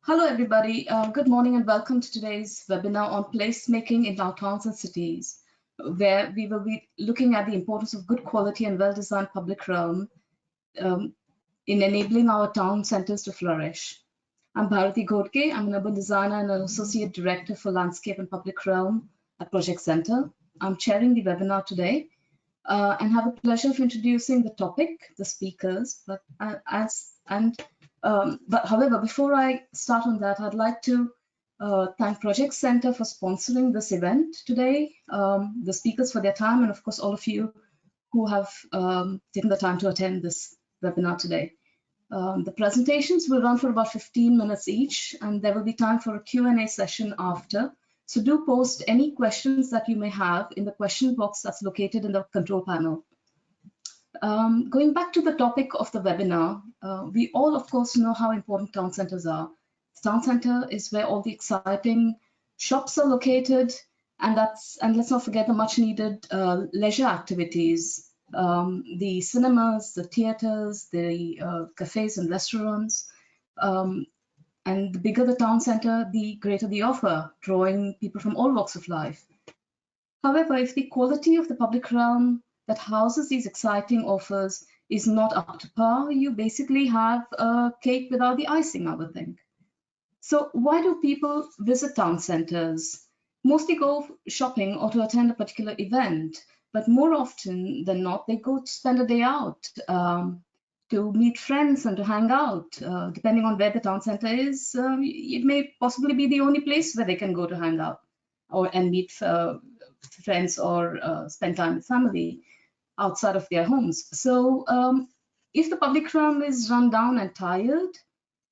Hello, everybody. Good morning and welcome to today's webinar on placemaking in our towns and cities, where we will be looking at the importance of good quality and well-designed public realm in enabling our town centers to flourish. I'm Bharati Ghodke. I'm an urban designer and an associate director for landscape and public realm at Project Center. I'm chairing the webinar today and have the pleasure of introducing the topic, the speakers, however, before I start on that, I'd like to thank Project Center for sponsoring this event today, the speakers for their time, and of course, all of you who have taken the time to attend this webinar today. The presentations will run for about 15 minutes each, and there will be time for a Q&A session after. So do post any questions that you may have in the question box that's located in the control panel. Going back to the topic of the webinar, we all, of course, know how important town centers are. The town center is where all the exciting shops are located, and let's not forget the much-needed leisure activities, the cinemas, the theaters, the cafes and restaurants. And the bigger the town center, the greater the offer, drawing people from all walks of life. However, if the quality of the public realm that houses these exciting offers is not up to par, you basically have a cake without the icing, I would think. So why do people visit town centers? Mostly go shopping or to attend a particular event, but more often than not, they go to spend a day out, to meet friends and to hang out. Depending on where the town center is, it may possibly be the only place where they can go to hang out and meet friends or spend time with family outside of their homes. So if the public realm is run down and tired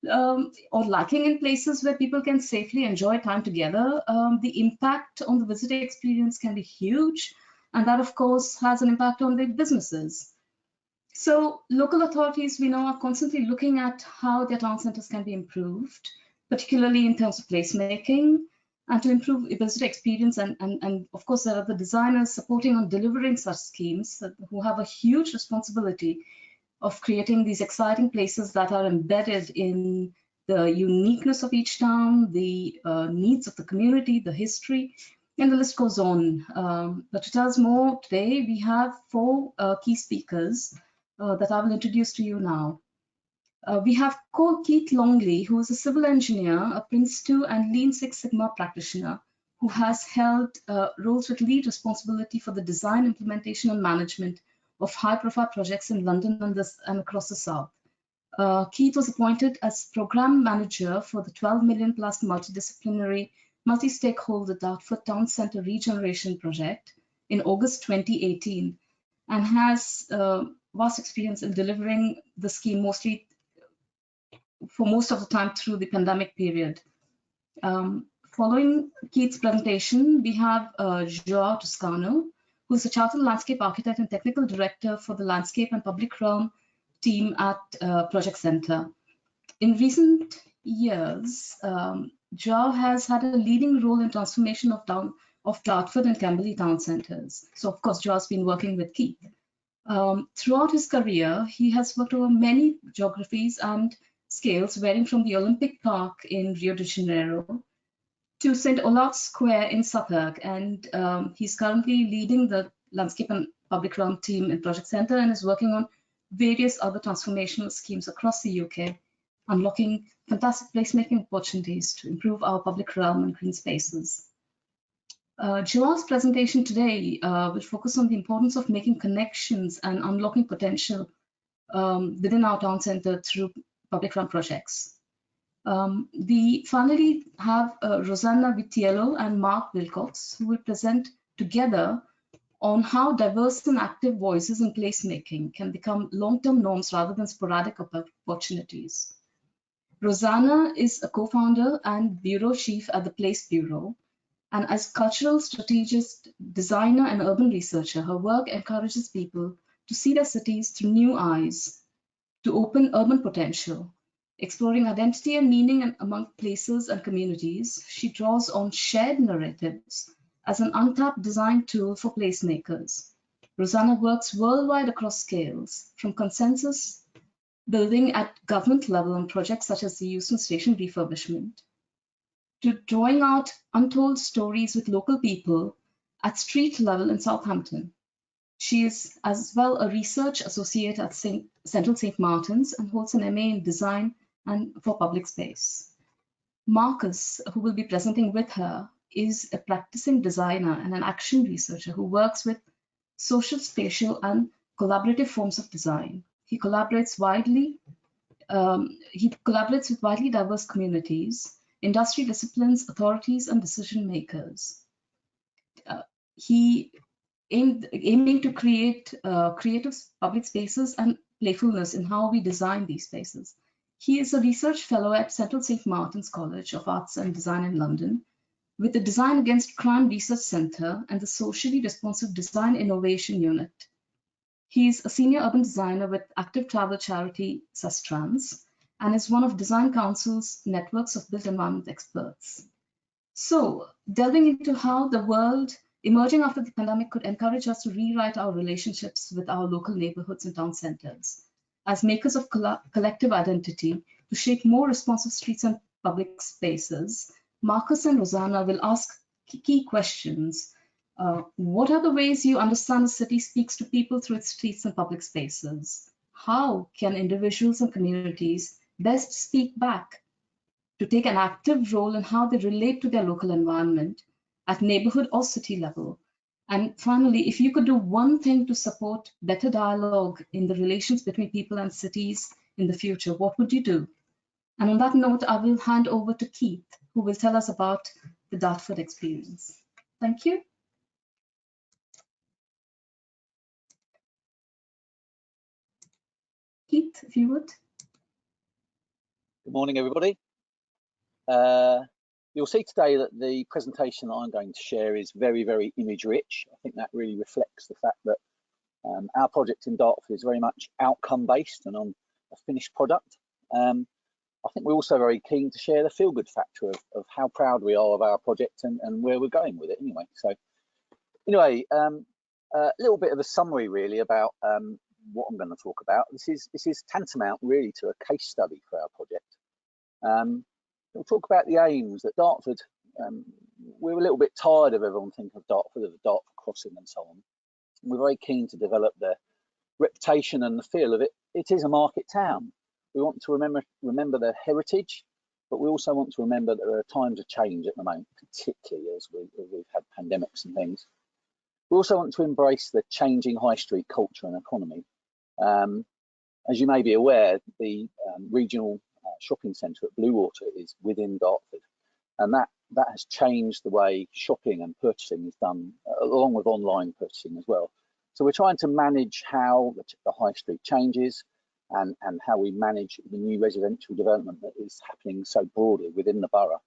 or lacking in places where people can safely enjoy time together, the impact on the visitor experience can be huge. And that, of course, has an impact on the businesses. So local authorities, we know, are constantly looking at how their town centers can be improved, particularly in terms of placemaking, and to improve the visitor experience. And of course, there are the designers supporting on delivering such schemes who have a huge responsibility of creating these exciting places that are embedded in the uniqueness of each town, the needs of the community, the history, and the list goes on. But to tell us more today, we have four key speakers that I will introduce to you now. We have Keith Longley, who is a civil engineer, a Prince 2 and Lean Six Sigma practitioner, who has held roles with lead responsibility for the design, implementation, and management of high-profile projects in London and across the South. Keith was appointed as program manager for the 12 million plus multidisciplinary, multi-stakeholder Dartford Town Centre Regeneration project in August 2018, and has vast experience in delivering the scheme for most of the time through the pandemic period. Following Keith's presentation, we have João Toscano, who is a chartered landscape architect and technical director for the landscape and public realm team at Project Center. In recent years, João has had a leading role in transformation of Dartford and Kimberly town centers. So of course, João's been working with Keith. Throughout his career, he has worked over many geographies and scales, varying from the Olympic Park in Rio de Janeiro to St. Olave's Square in Suffolk. And he's currently leading the landscape and public realm team in Project Center and is working on various other transformational schemes across the UK, unlocking fantastic placemaking opportunities to improve our public realm and green spaces. Joao's presentation today will focus on the importance of making connections and unlocking potential within our town centre through public realm projects. We finally have Rosanna Vitiello and Mark Wilcox, who will present together on how diverse and active voices in placemaking can become long-term norms rather than sporadic opportunities. Rosanna is a co-founder and bureau chief at the Place Bureau, and as cultural strategist, designer, and urban researcher, her work encourages people to see their cities through new eyes, to open urban potential. Exploring identity and meaning among places and communities, she draws on shared narratives as an untapped design tool for placemakers. Rosanna works worldwide across scales, from consensus building at government level on projects such as the Euston Station refurbishment, to drawing out untold stories with local people at street level in Southampton. She is as well a research associate at Central St. Martin's and holds an MA in design and for public space. Marcus, who will be presenting with her, is a practicing designer and an action researcher who works with social, spatial, and collaborative forms of design. He collaborates with widely diverse communities, industry disciplines, authorities, and decision makers. He aiming to create creative public spaces and playfulness in how we design these spaces. He is a research fellow at Central St. Martin's College of Arts and Design in London, with the Design Against Crime Research Centre and the Socially Responsive Design Innovation Unit. He is a senior urban designer with active travel charity Sustrans and is one of Design Council's networks of built environment experts. So, delving into how the world emerging after the pandemic could encourage us to rewrite our relationships with our local neighborhoods and town centers as makers of collective identity to shape more responsive streets and public spaces. Marcus and Rosanna will ask key questions. What are the ways you understand the city speaks to people through its streets and public spaces? How can individuals and communities best speak back to take an active role in how they relate to their local environment at neighborhood or city level? And finally, if you could do one thing to support better dialogue in the relations between people and cities in the future, what would you do? And on that note, I will hand over to Keith, who will tell us about the Dartford Experience. Thank you. Keith, if you would. Good morning, everybody. You'll see today that the presentation that I'm going to share is very, very image rich. I think that really reflects the fact that our project in Dartford is very much outcome based and on a finished product. I think we're also very keen to share the feel good factor of how proud we are of our project and where we're going with it anyway. So anyway, a little bit of a summary really about what I'm going to talk about. This is tantamount really to a case study for our project. We'll talk about the aims that Dartford, we're a little bit tired of everyone thinking of Dartford as a Dartford crossing and so on. We're very keen to develop the reputation and the feel of it. It is a market town. We want to remember the heritage, but we also want to remember that there are times of change at the moment, particularly as we've had pandemics and things. We also want to embrace the changing high street culture and economy. As you may be aware, the regional shopping centre at Bluewater is within Dartford, and that has changed the way shopping and purchasing is done, along with online purchasing as well. So we're trying to manage how the high street changes and how we manage the new residential development that is happening so broadly within the borough.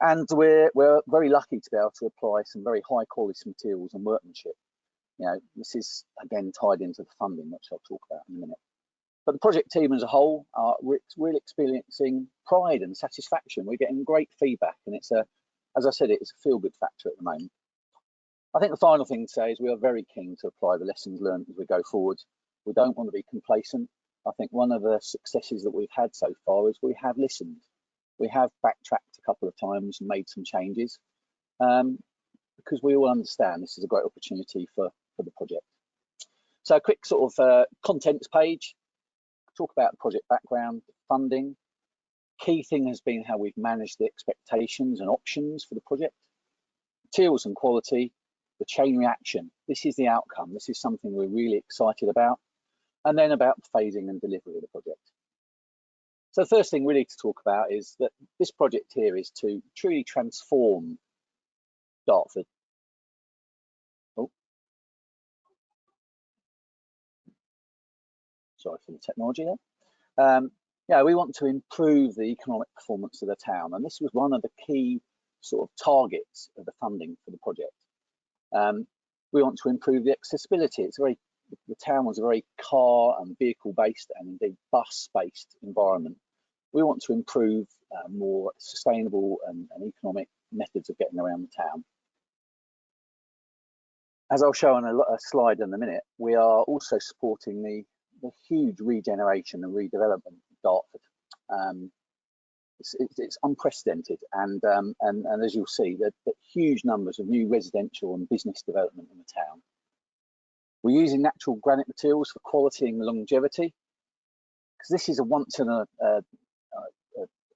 And we're very lucky to be able to apply some very high quality materials and workmanship. You know, this is again tied into the funding, which I'll talk about in a minute. But the project team as a whole are really experiencing pride and satisfaction. We're getting great feedback, and it's as I said, it's a feel-good factor at the moment. I think the final thing to say is we are very keen to apply the lessons learned as we go forward. We don't want to be complacent. I think one of the successes that we've had so far is we have listened. We have backtracked a couple of times and made some changes because we all understand this is a great opportunity for the project. So a quick sort of contents page. Talk about the project background, funding. Key thing has been how we've managed the expectations and options for the project. Materials and quality, the chain reaction. This is the outcome. This is something we're really excited about. And then about the phasing and delivery of the project. So the first thing really to talk about is that this project here is to truly transform Dartford. Oh. Sorry for the technology there. Yeah, we want to improve the economic performance of the town, and this was one of the key sort of targets of the funding for the project. We want to improve the accessibility. The town was a very car and vehicle based and indeed bus based environment. We want to improve more sustainable and economic methods of getting around the town. As I'll show on a slide in a minute, we are also supporting the the huge regeneration and redevelopment of Dartford. It's unprecedented, and as you'll see, the huge numbers of new residential and business development in the town. We're using natural granite materials for quality and longevity, because this is a once in a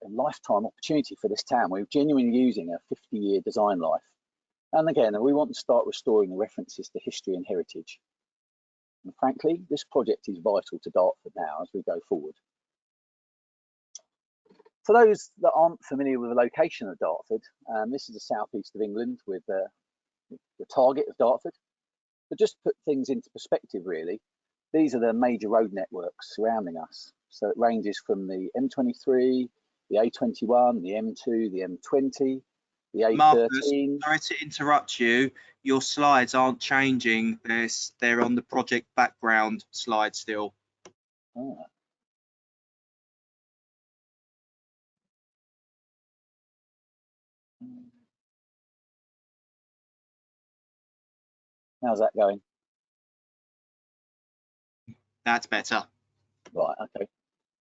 lifetime opportunity for this town. We're genuinely using a 50-year design life, and again, we want to start restoring the references to history and heritage. And frankly, this project is vital to Dartford now as we go forward. For those that aren't familiar with the location of Dartford, this is the southeast of England with the target of Dartford. But just to put things into perspective, really, these are the major road networks surrounding us. So it ranges from the M23, the A21, the M2, the M20, the A13. Marcus, sorry to interrupt you. Your slides aren't changing. They're on the project background slide still. Ah. How's that going? That's better. Right, okay.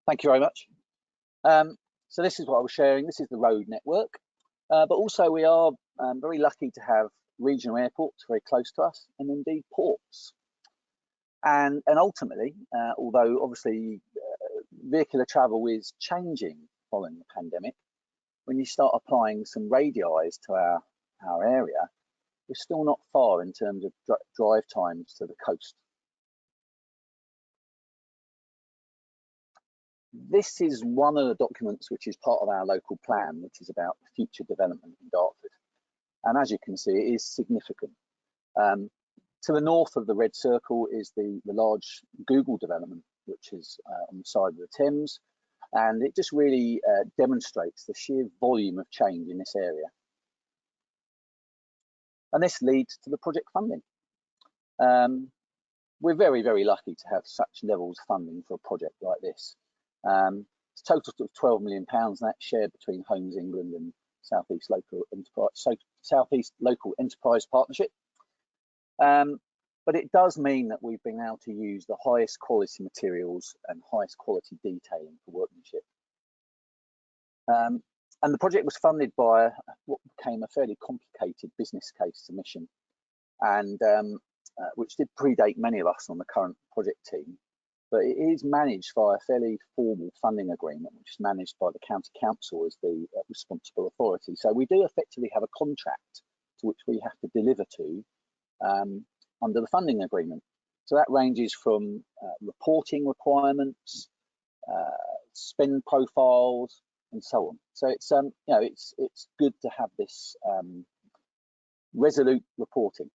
Thank you very much. So this is what I was sharing. This is the road network, but also we are very lucky to have regional airports very close to us, and indeed ports. And ultimately, although obviously vehicular travel is changing following the pandemic, when you start applying some radii to our area, we're still not far in terms of drive times to the coast. This is one of the documents which is part of our local plan, which is about future development in Dartford. And as you can see, it is significant. To the north of the red circle is the large Google development, which is on the side of the Thames. And it just really demonstrates the sheer volume of change in this area. And this leads to the project funding. We're very, very lucky to have such levels of funding for a project like this. It's a total of £12 million, and that's shared between Homes England and Southeast Local Enterprise Partnership. But it does mean that we've been able to use the highest quality materials and highest quality detailing for workmanship. And the project was funded by what became a fairly complicated business case submission, and which did predate many of us on the current project team. But it is managed by a fairly formal funding agreement, which is managed by the County Council as the responsible authority. So we do effectively have a contract to which we have to deliver to under the funding agreement. So that ranges from reporting requirements, spend profiles, and so on. So it's you know, it's good to have this resolute reporting.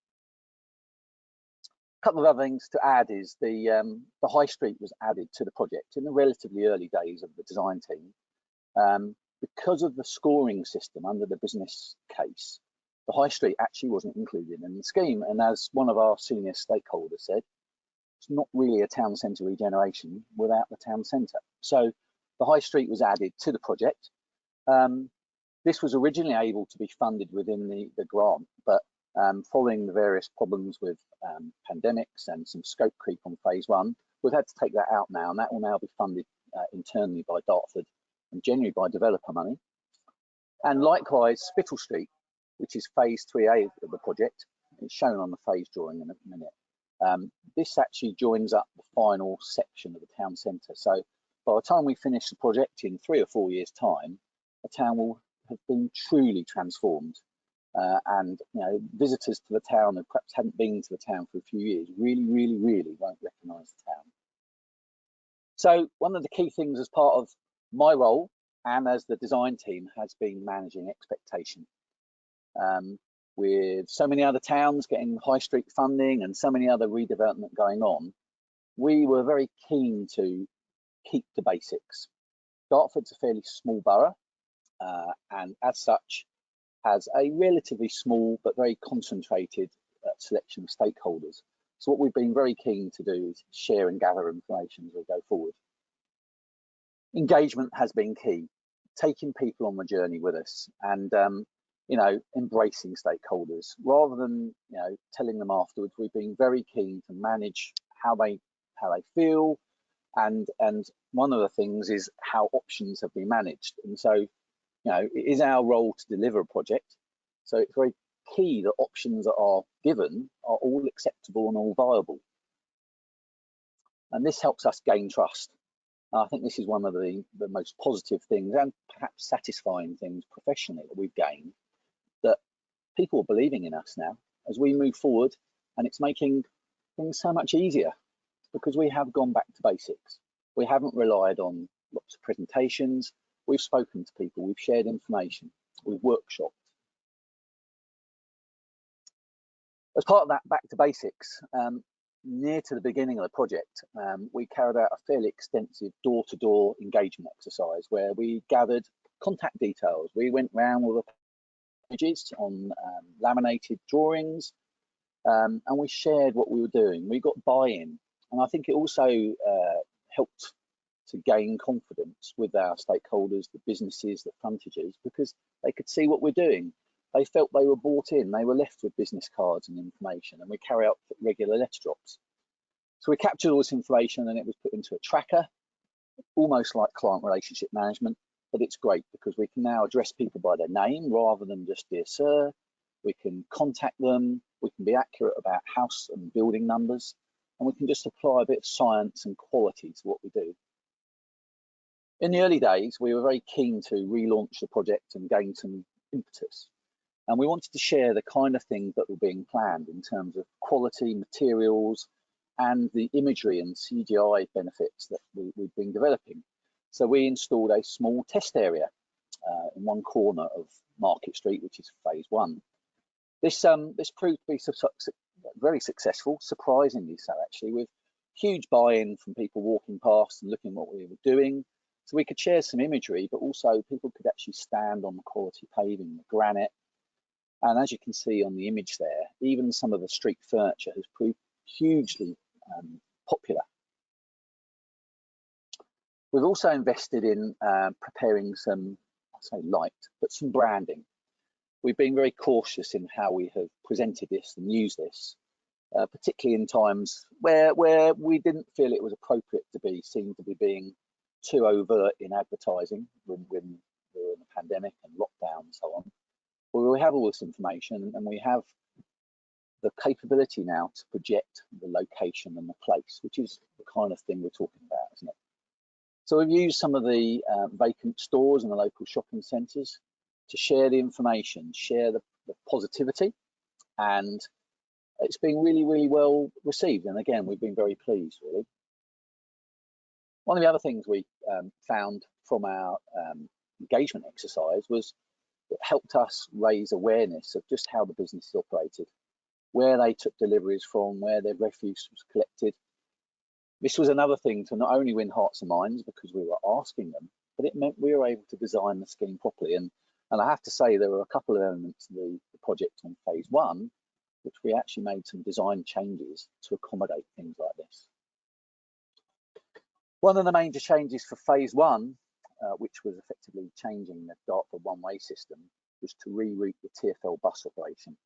A couple of other things to add is the high street was added to the project in the relatively early days of the design team. Because of the scoring system under the business case, the high street actually wasn't included in the scheme. And as one of our senior stakeholders said, it's not really a town centre regeneration without the town centre. So the high street was added to the project. This was originally able to be funded within the grant, but following the various problems with pandemics and some scope creep on phase one, we've had to take that out now, and that will now be funded internally by Dartford and generally by developer money. And likewise, Spittle Street, which is phase 3A of the project, it's shown on the phase drawing in a minute. This actually joins up the final section of the town centre. So by the time we finish the project in 3 or 4 years' time, the town will have been truly transformed. And you know, visitors to the town who perhaps hadn't been to the town for a few years really won't recognise the town. So one of the key things as part of my role and as the design team has been managing expectation. With so many other towns getting high street funding and so many other redevelopment going on, we were very keen to keep the basics. Dartford's a fairly small borough, and as such has a relatively small but very concentrated selection of stakeholders. So what we've been very keen to do is share and gather information as we go forward. Engagement has been key, taking people on the journey with us, and you know, embracing stakeholders rather than, you know, telling them afterwards. We've been very keen to manage how they feel, And one of the things is how options have been managed. And so, you know, it is our role to deliver a project. So it's very key that options that are given are all acceptable and all viable. And this helps us gain trust. I think this is one of the most positive things and perhaps satisfying things professionally that we've gained, that people are believing in us now as we move forward, and it's making things so much easier because we have gone back to basics. We haven't relied on lots of presentations. We've spoken to people, we've shared information, we've workshopped. As part of that back to basics, near to the beginning of the project, we carried out a fairly extensive door-to-door engagement exercise where we gathered contact details. We went round with pages on laminated drawings, and we shared what we were doing. We got buy-in, and I think it also helped to gain confidence with our stakeholders, the businesses, the frontages, because they could see what we're doing. They felt they were bought in, they were left with business cards and information, and we carry out regular letter drops. So we captured all this information and it was put into a tracker, almost like client relationship management, but it's great because we can now address people by their name rather than just dear sir. We can contact them, we can be accurate about house and building numbers, and we can just apply a bit of science and quality to what we do. In the early days, we were very keen to relaunch the project and gain some impetus. And we wanted to share the kind of things that were being planned in terms of quality, materials, and the imagery and CGI benefits that we've been developing. So we installed a small test area in one corner of Market Street, which is phase 1. This proved to be very successful, surprisingly so actually, with huge buy-in from people walking past and looking at what we were doing. So we could share some imagery, but also people could actually stand on the quality paving, the granite. And as you can see on the image there, even some of the street furniture has proved hugely popular. We've also invested in preparing some, I say light, but some branding. We've been very cautious in how we have presented this and used this, particularly in times where we didn't feel it was appropriate to be seen to be being too overt in advertising when we were in a pandemic and lockdown and so on. Well, we have all this information and we have the capability now to project the location and the place, which is the kind of thing we're talking about, isn't it? So we've used some of the vacant stores in the local shopping centres to share the information, share the positivity, and it's been really, really well received. And again, we've been very pleased, really. One of the other things we found from our engagement exercise was it helped us raise awareness of just how the business is operated, where they took deliveries from, where their refuse was collected. This was another thing to not only win hearts and minds because we were asking them, but it meant we were able to design the scheme properly. And I have to say there were a couple of elements of the project on phase 1, which we actually made some design changes to accommodate things like this. One of the major changes for phase 1, which was effectively changing the Dartford one-way system, was to reroute the TfL bus operation.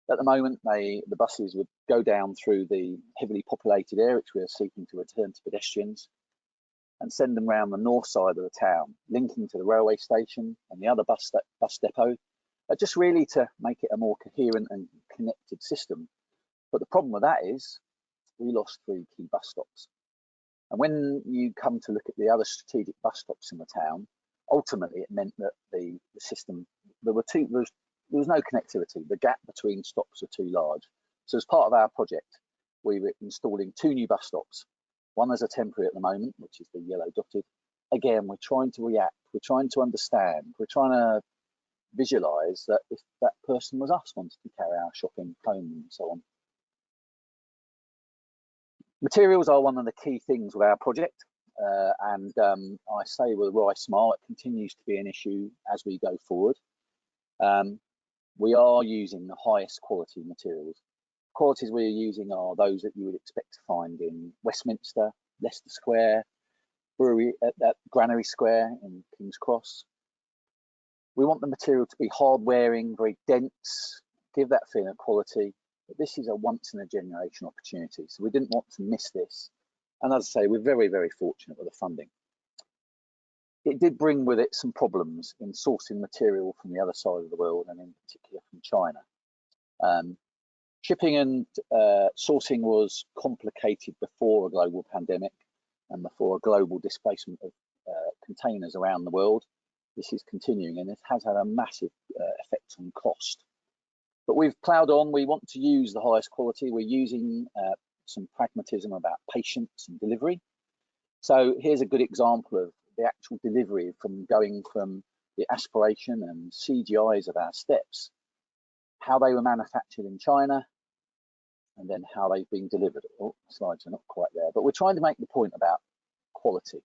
At the moment, the buses would go down through the heavily populated area, which we are seeking to return to pedestrians, and send them around the north side of the town, linking to the railway station and the other bus depot, just really to make it a more coherent and connected system. But the problem with that is we lost 3 key bus stops. And when you come to look at the other strategic bus stops in the town, ultimately it meant that the system, there was no connectivity. The gap between stops were too large. So as part of our project, we were installing 2 new bus stops. One as a temporary at the moment, which is the yellow dotted. Again, we're trying to react, we're trying to understand, we're trying to visualize that if that person was us, wanted to carry our shopping home and so on. Materials are one of the key things with our project, and I say with a wry smile, it continues to be an issue as we go forward. We are using the highest quality materials. Qualities we're using are those that you would expect to find in Westminster, Leicester Square, Brewery at Granary Square in King's Cross. We want the material to be hard wearing, very dense, give that feeling of quality. But this is a once in a generation opportunity, so we didn't want to miss this And as I say, we're very, very fortunate with the funding. It did bring with it some problems in sourcing material from the other side of the world, and in particular from China. Shipping and sourcing was complicated before a global pandemic and before a global displacement of containers around the world. This is continuing, and it has had a massive effect on cost. But we've ploughed on. We want to use the highest quality. We're using some pragmatism about patience and delivery. So here's a good example of the actual delivery, from going from the aspiration and CGIs of our steps, how they were manufactured in China, and then how they've been delivered. Oh, slides are not quite there, but we're trying to make the point about quality.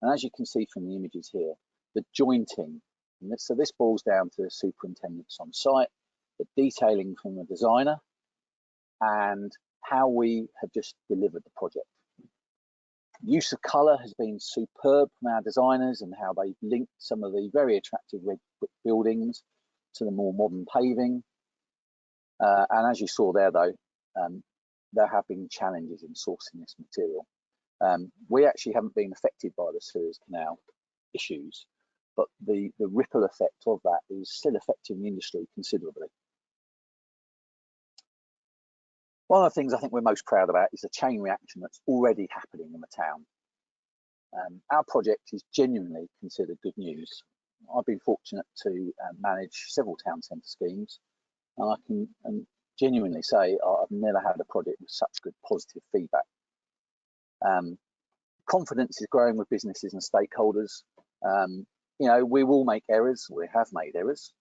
And as you can see from the images here, the jointing, and so this boils down to the superintendents on site, the detailing from the designer, and how we have just delivered the project. Use of colour has been superb from our designers, and how they've linked some of the very attractive red brick buildings to the more modern paving. And as you saw there, though, there have been challenges in sourcing this material. We actually haven't been affected by the Suez Canal issues, but the ripple effect of that is still affecting the industry considerably. One of the things I think we're most proud about is the chain reaction that's already happening in the town. Our project is genuinely considered good news. I've been fortunate to manage several town centre schemes, and I can genuinely say I've never had a project with such good positive feedback. Confidence is growing with businesses and stakeholders. You know, we will make errors, we have made errors,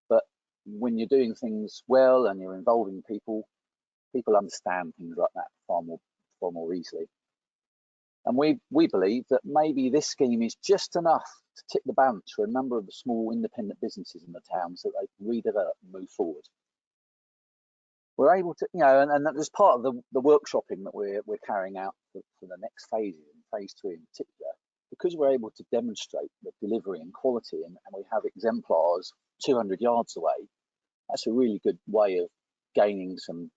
but when you're doing things well and you're involving people, people understand things like that far more easily. And we believe that maybe this scheme is just enough to tip the balance for a number of the small independent businesses in the town, so they can redevelop and move forward. We're able to, you know, and as part of the workshopping that we're carrying out for the next phases, and phase 3 in particular, because we're able to demonstrate the delivery and quality, and we have exemplars 200 yards away, that's a really good way of gaining some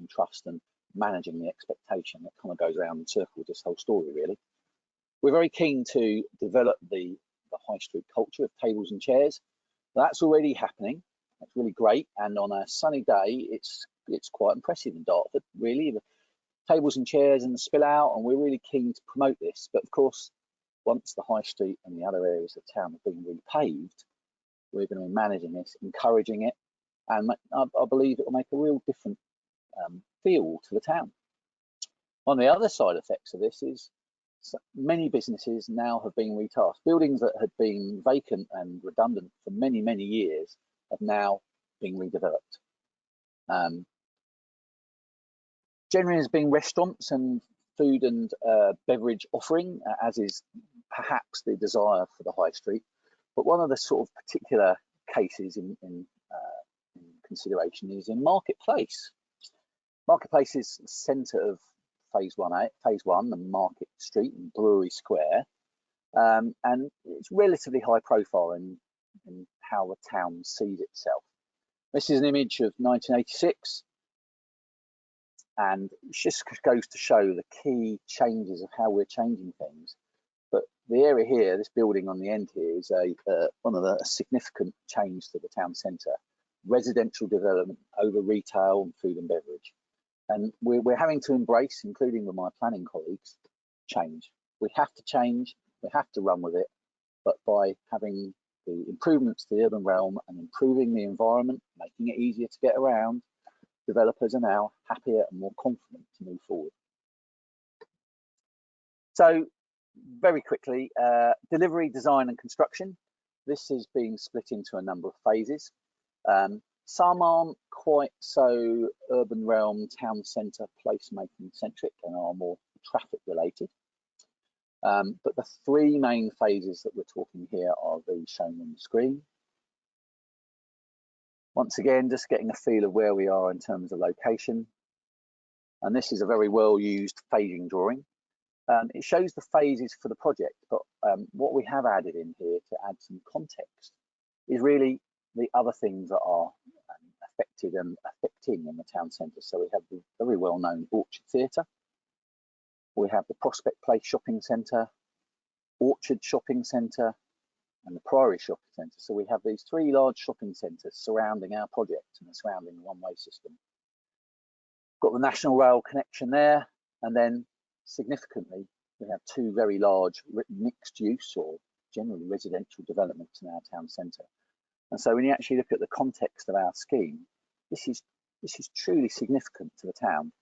trust and managing the expectation that kind of goes around in circles this whole story, really. We're very keen to develop the high street culture of tables and chairs. That's already happening. That's really great, and on a sunny day, it's quite impressive in Dartford, really. The tables and chairs and the spill out, and we're really keen to promote this. But of course, once the high street and the other areas of town have been repaved, we're going to be managing this, encouraging it, and I believe it will make a real different feel to the town. On the other side effects of this is many businesses now have been retasked. Buildings that had been vacant and redundant for many, many years have now been redeveloped. Generally, there's been restaurants and food and beverage offering, as is perhaps the desire for the high street. But one of the sort of particular cases in consideration is in Marketplace. Marketplace is the centre of phase 1, the Market Street and Brewery Square, and it's relatively high profile in how the town sees itself. This is an image of 1986, and it just goes to show the key changes of how we're changing things. But the area here, this building on the end here, is one of the significant change to the town centre. Residential development over retail and food and beverage. And we're having to embrace, including with my planning colleagues, change. We have to change, we have to run with it, but by having the improvements to the urban realm and improving the environment, making it easier to get around, developers are now happier and more confident to move forward. So very quickly, delivery, design and construction. This is being split into a number of phases. Some aren't quite so urban realm, town centre, placemaking centric and are more traffic related. But the 3 main phases that we're talking here are these shown on the screen. Once again, just getting a feel of where we are in terms of location. And this is a very well used phasing drawing. It shows the phases for the project, but what we have added in here to add some context is really the other things that are affected and affecting in the town centre. So we have the very well known Orchard Theatre. We have the Prospect Place Shopping Centre, Orchard Shopping Centre, and the Priory Shopping Centre. So we have these 3 large shopping centres surrounding our project and surrounding the one-way system. Got the National Rail connection there, and then significantly we have 2 very large mixed use or generally residential developments in our town centre. And so when you actually look at the context of our scheme, this is truly significant to the town.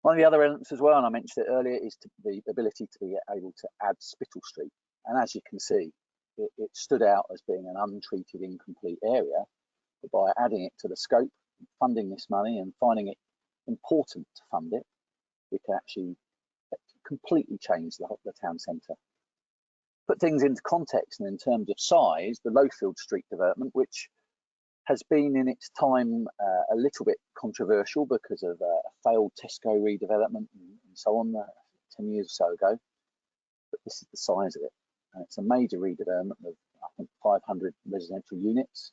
One of the other elements as well, and I mentioned it earlier, is the ability to be able to add Spittle Street. And as you can see, it stood out as being an untreated, incomplete area. But by adding it to the scope, funding this money and finding it important to fund it, we can actually completely change the town centre. Put things into context, and in terms of size, the Lowfield Street development, which has been in its time a little bit controversial because of a failed Tesco redevelopment and so on 10 years or so ago, but this is the size of it. And it's a major redevelopment of, I think, 500 residential units.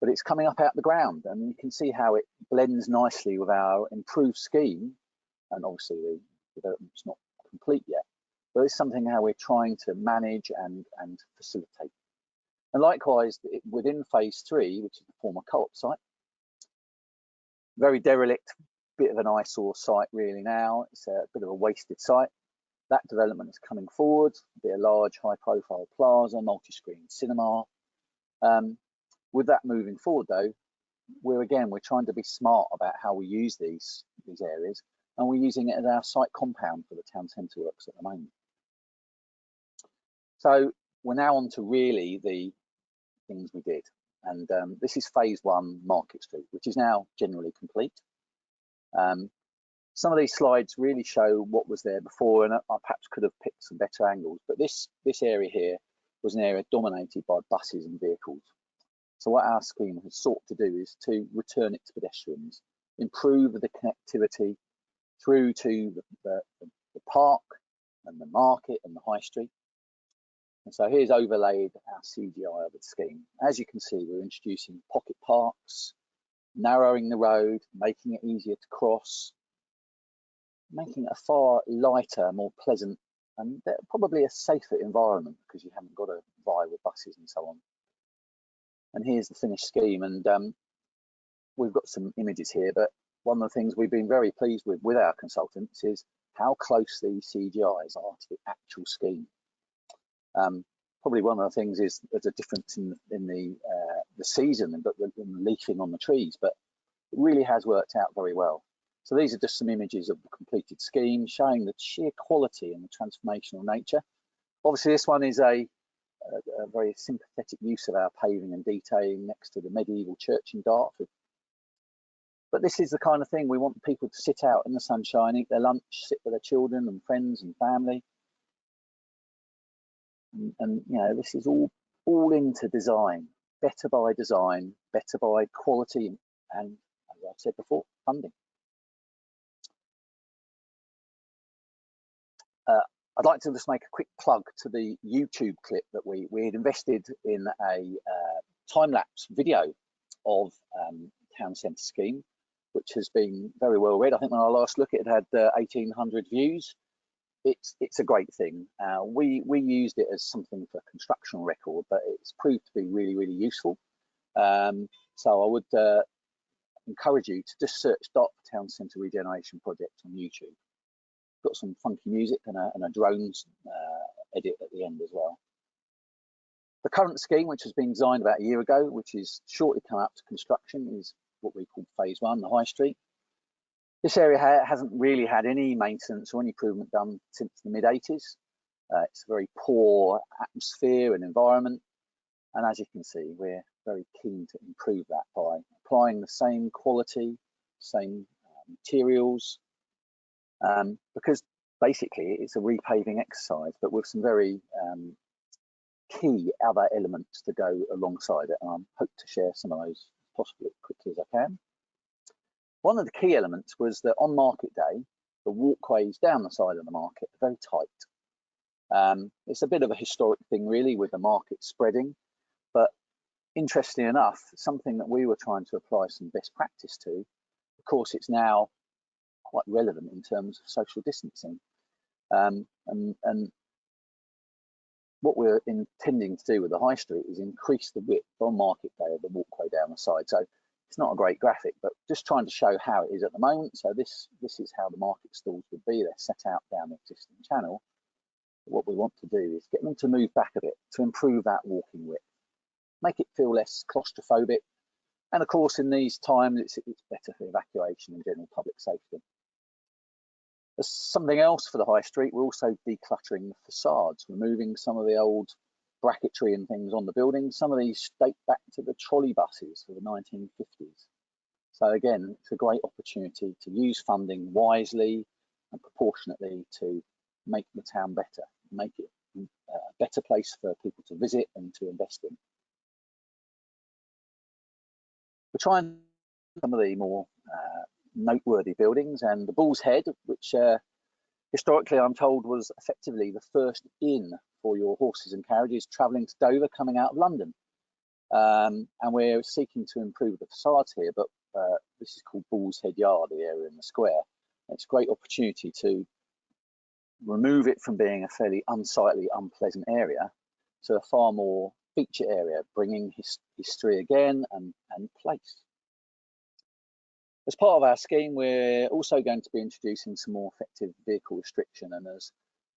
But it's coming up out the ground, and you can see how it blends nicely with our improved scheme. And obviously the development's not complete yet, but it's something how we're trying to manage and facilitate. And likewise, within phase 3, which is the former co-op site, very derelict, bit of an eyesore site really now. It's a bit of a wasted site. That development is coming forward, be a large high-profile plaza, multi-screen cinema. With that moving forward though, we're trying to be smart about how we use these areas, and we're using it as our site compound for the town centre works at the moment. So we're now on to really the things we did, and this is phase 1 Market Street, which is now generally complete. Some of these slides really show what was there before, and I perhaps could have picked some better angles, but this area here was an area dominated by buses and vehicles. So what our scheme has sought to do is to return it to pedestrians, improve the connectivity through to the park and the market and the high street. And so here's overlaid our CGI of the scheme. As you can see, we're introducing pocket parks, narrowing the road, making it easier to cross, making it a far lighter, more pleasant, and probably a safer environment because you haven't got to vie with buses and so on. And here's the finished scheme, and we've got some images here, but one of the things we've been very pleased with our consultants is how close these CGIs are to the actual scheme. Probably one of the things is there's a difference in the season and the leafing on the trees, but it really has worked out very well. So these are just some images of the completed scheme showing the sheer quality and the transformational nature. Obviously this one is a very sympathetic use of our paving and detailing next to the medieval church in Dartford. But this is the kind of thing we want people to sit out in the sunshine, eat their lunch, sit with their children and friends and family. And you know, this is all into design, better by design, better by quality, and as I've said before, funding. I'd like to just make a quick plug to the YouTube clip that we had invested in a time-lapse video of Town Centre Scheme, which has been very well read. I think when I last looked, it had 1,800 views. It's a great thing. We used it as something for construction record, but it's proved to be really, really useful. So I would encourage you to just search Dartford Town Centre Regeneration Project on YouTube. Got some funky music and a drones edit at the end as well. The current scheme, which has been designed about a year ago, which is shortly come up to construction, is what we call phase 1, the High Street. This area hasn't really had any maintenance or any improvement done since the mid-80s. It's a very poor atmosphere and environment, and as you can see, we're very keen to improve that by applying the same quality, same materials, because basically it's a repaving exercise, but with some very key other elements to go alongside it, and I hope to share some of those possibly as quickly as I can. One of the key elements was that on market day, the walkways down the side of the market are very tight. It's a bit of a historic thing really with the market spreading, but interestingly enough, something that we were trying to apply some best practice to. Of course, it's now quite relevant in terms of social distancing. And what we're intending to do with the high street is increase the width on market day of the walkway down the side. So it's not a great graphic, but just trying to show how it is at the moment. So this is how the market stalls would be. They're set out down the existing channel. What we want to do is get them to move back a bit to improve that walking width, make it feel less claustrophobic. And of course, in these times, it's better for evacuation and general public safety. There's something else for the high street. We're also decluttering the facades, removing some of the old bracketry and things on the buildings. Some of these date back to the trolley buses of the 1950s. So again, it's a great opportunity to use funding wisely and proportionately to make the town better, make it a better place for people to visit and to invest in. We're trying some of the more noteworthy buildings, and the Bull's Head, which historically I'm told was effectively the first inn for your horses and carriages travelling to Dover coming out of London. And we're seeking to improve the facades here, but this is called Bull's Head Yard, the area in the square. And it's a great opportunity to remove it from being a fairly unsightly, unpleasant area to a far more feature area, bringing history again and place. As part of our scheme, we're also going to be introducing some more effective vehicle restriction, and as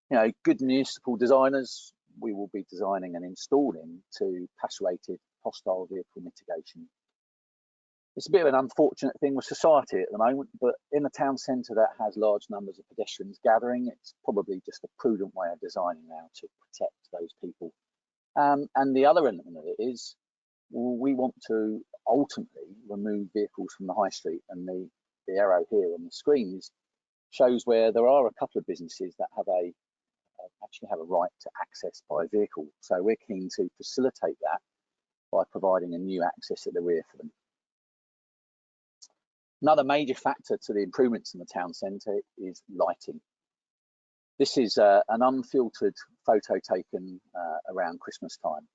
you know, good municipal designers, we will be designing and installing to pass-rated hostile vehicle mitigation. It's a bit of an unfortunate thing with society at the moment, but in a town centre that has large numbers of pedestrians gathering, it's probably just a prudent way of designing now to protect those people. And the other element of it is we want to ultimately remove vehicles from the high street, and the arrow here on the screen shows where there are a couple of businesses that have actually have a right to access by vehicle. So we're keen to facilitate that by providing a new access at the rear for them. Another major factor to the improvements in the town centre is lighting. This is an unfiltered photo taken around Christmas time,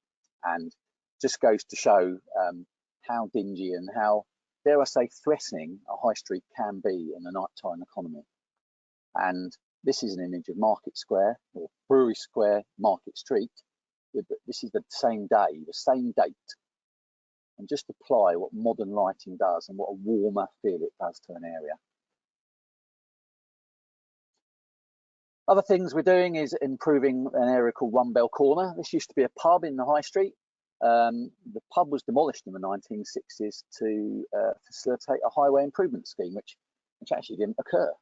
and just goes to show how dingy and how, dare I say, threatening a high street can be in the nighttime economy. And this is an image of Market Square, or Brewery Square, Market Street. This is the same day, the same date. And just apply what modern lighting does and what a warmer feel it does to an area. Other things we're doing is improving an area called One Bell Corner. This used to be a pub in the high street. The pub was demolished in the 1960s to facilitate a highway improvement scheme, which actually didn't occur.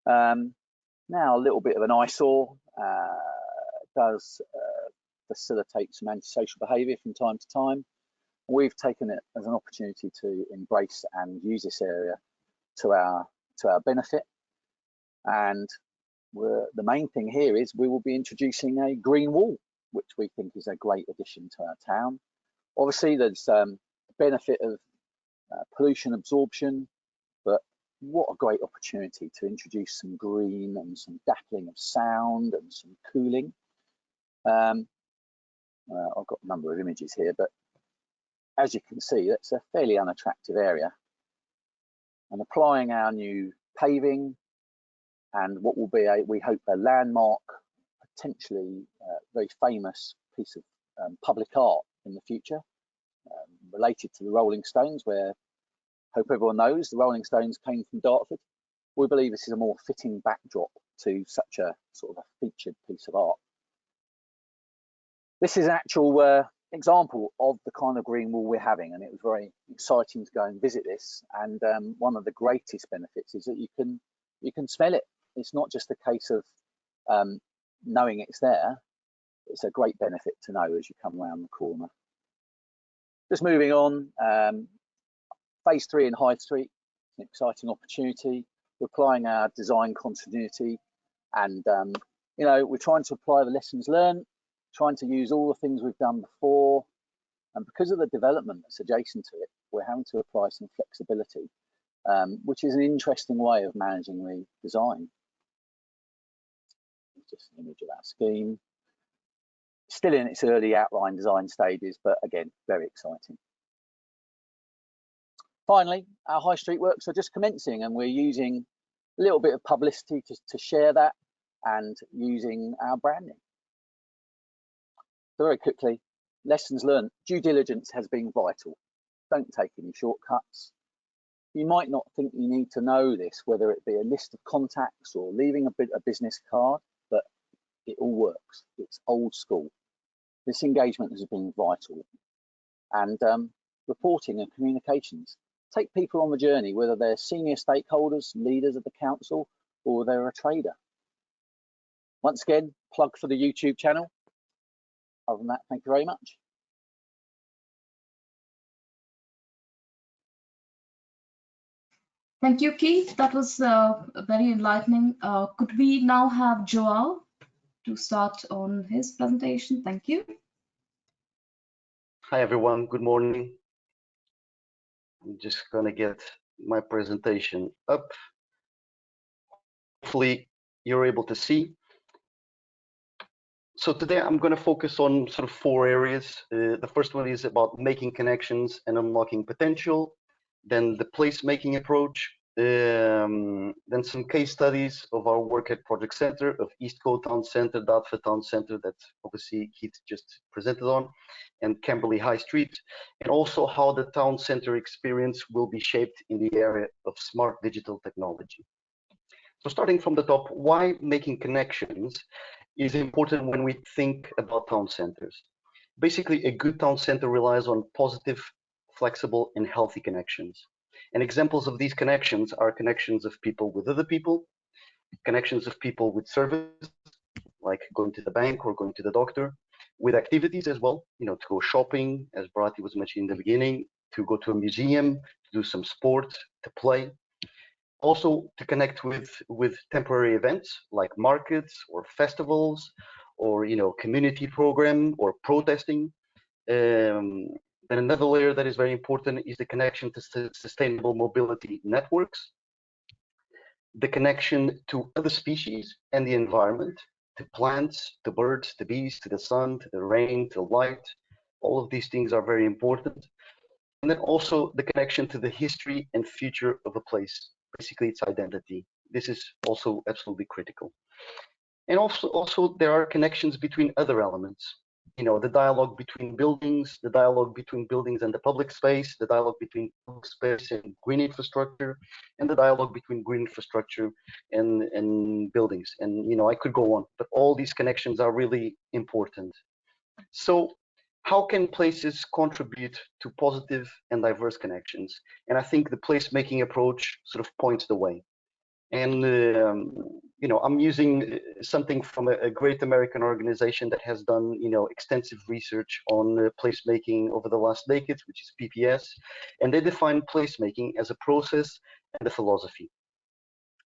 Now a little bit of an eyesore, does facilitate some antisocial behaviour from time to time. We've taken it as an opportunity to embrace and use this area to our benefit. And the main thing here is we will be introducing a green wall, which we think is a great addition to our town. Obviously, there's the benefit of pollution absorption, but what a great opportunity to introduce some green and some dappling of sound and some cooling. I've got a number of images here, but as you can see, that's a fairly unattractive area. And applying our new paving and what will be, we hope, a landmark, potentially very famous piece of public art in the future, related to the Rolling Stones, where I hope everyone knows the Rolling Stones came from Dartford. We believe this is a more fitting backdrop to such a sort of a featured piece of art. This is an actual example of the kind of green wall we're having, and it was very exciting to go and visit this. And one of the greatest benefits is that you can smell it. It's not just a case of knowing it's there. It's a great benefit to know as you come around the corner. Just moving on, phase 3 in High Street, an exciting opportunity. We're applying our design continuity, and you know, we're trying to apply the lessons learned, trying to use all the things we've done before, and because of the development that's adjacent to it, we're having to apply some flexibility, which is an interesting way of managing the design. Just an image of our scheme. Still in its early outline design stages, but again, very exciting. Finally, our high street works are just commencing, and we're using a little bit of publicity to share that and using our branding. So very quickly, lessons learned. Due diligence has been vital. Don't take any shortcuts. You might not think you need to know this, whether it be a list of contacts or leaving a business card, but it all works. It's old school. This engagement has been vital. And reporting and communications. Take people on the journey, whether they're senior stakeholders, leaders of the council, or they're a trader. Once again, plug for the YouTube channel. Other than that, thank you very much. Thank you, Keith. That was very enlightening. Could we now have Joel to start on his presentation? Thank you. Hi, everyone. Good morning. I'm just going to get my presentation up. Hopefully, you're able to see. So today, I'm going to focus on sort of 4 areas. The first one is about making connections and unlocking potential. Then the placemaking approach. Then some case studies of our work at Project Center, of East Cotan Center, Dartford Town Center, that obviously Keith just presented on, and Kimberly High Street, and also how the town center experience will be shaped in the area of smart digital technology. So starting from the top, why making connections is important when we think about town centers. Basically, a good town center relies on positive, flexible, and healthy connections. And examples of these connections are connections of people with other people, connections of people with service, like going to the bank or going to the doctor, with activities as well, to go shopping, as Bharati was mentioning in the beginning, to go to a museum, to do some sport, to play. Also to connect with temporary events like markets or festivals or, community program or protesting. Then another layer that is very important is the connection to sustainable mobility networks, the connection to other species and the environment, to plants, to birds, to bees, to the sun, to the rain, to light. All of these things are very important. And then also the connection to the history and future of a place, basically its identity. This is also absolutely critical. And also there are connections between other elements. The dialogue between buildings, the dialogue between buildings and the public space, the dialogue between public space and green infrastructure, and the dialogue between green infrastructure and buildings. And I could go on, but all these connections are really important. So how can places contribute to positive and diverse connections? And I think the placemaking approach sort of points the way. And I'm using something from a great American organization that has done extensive research on placemaking over the last decades, which is PPS, and they define placemaking as a process and a philosophy.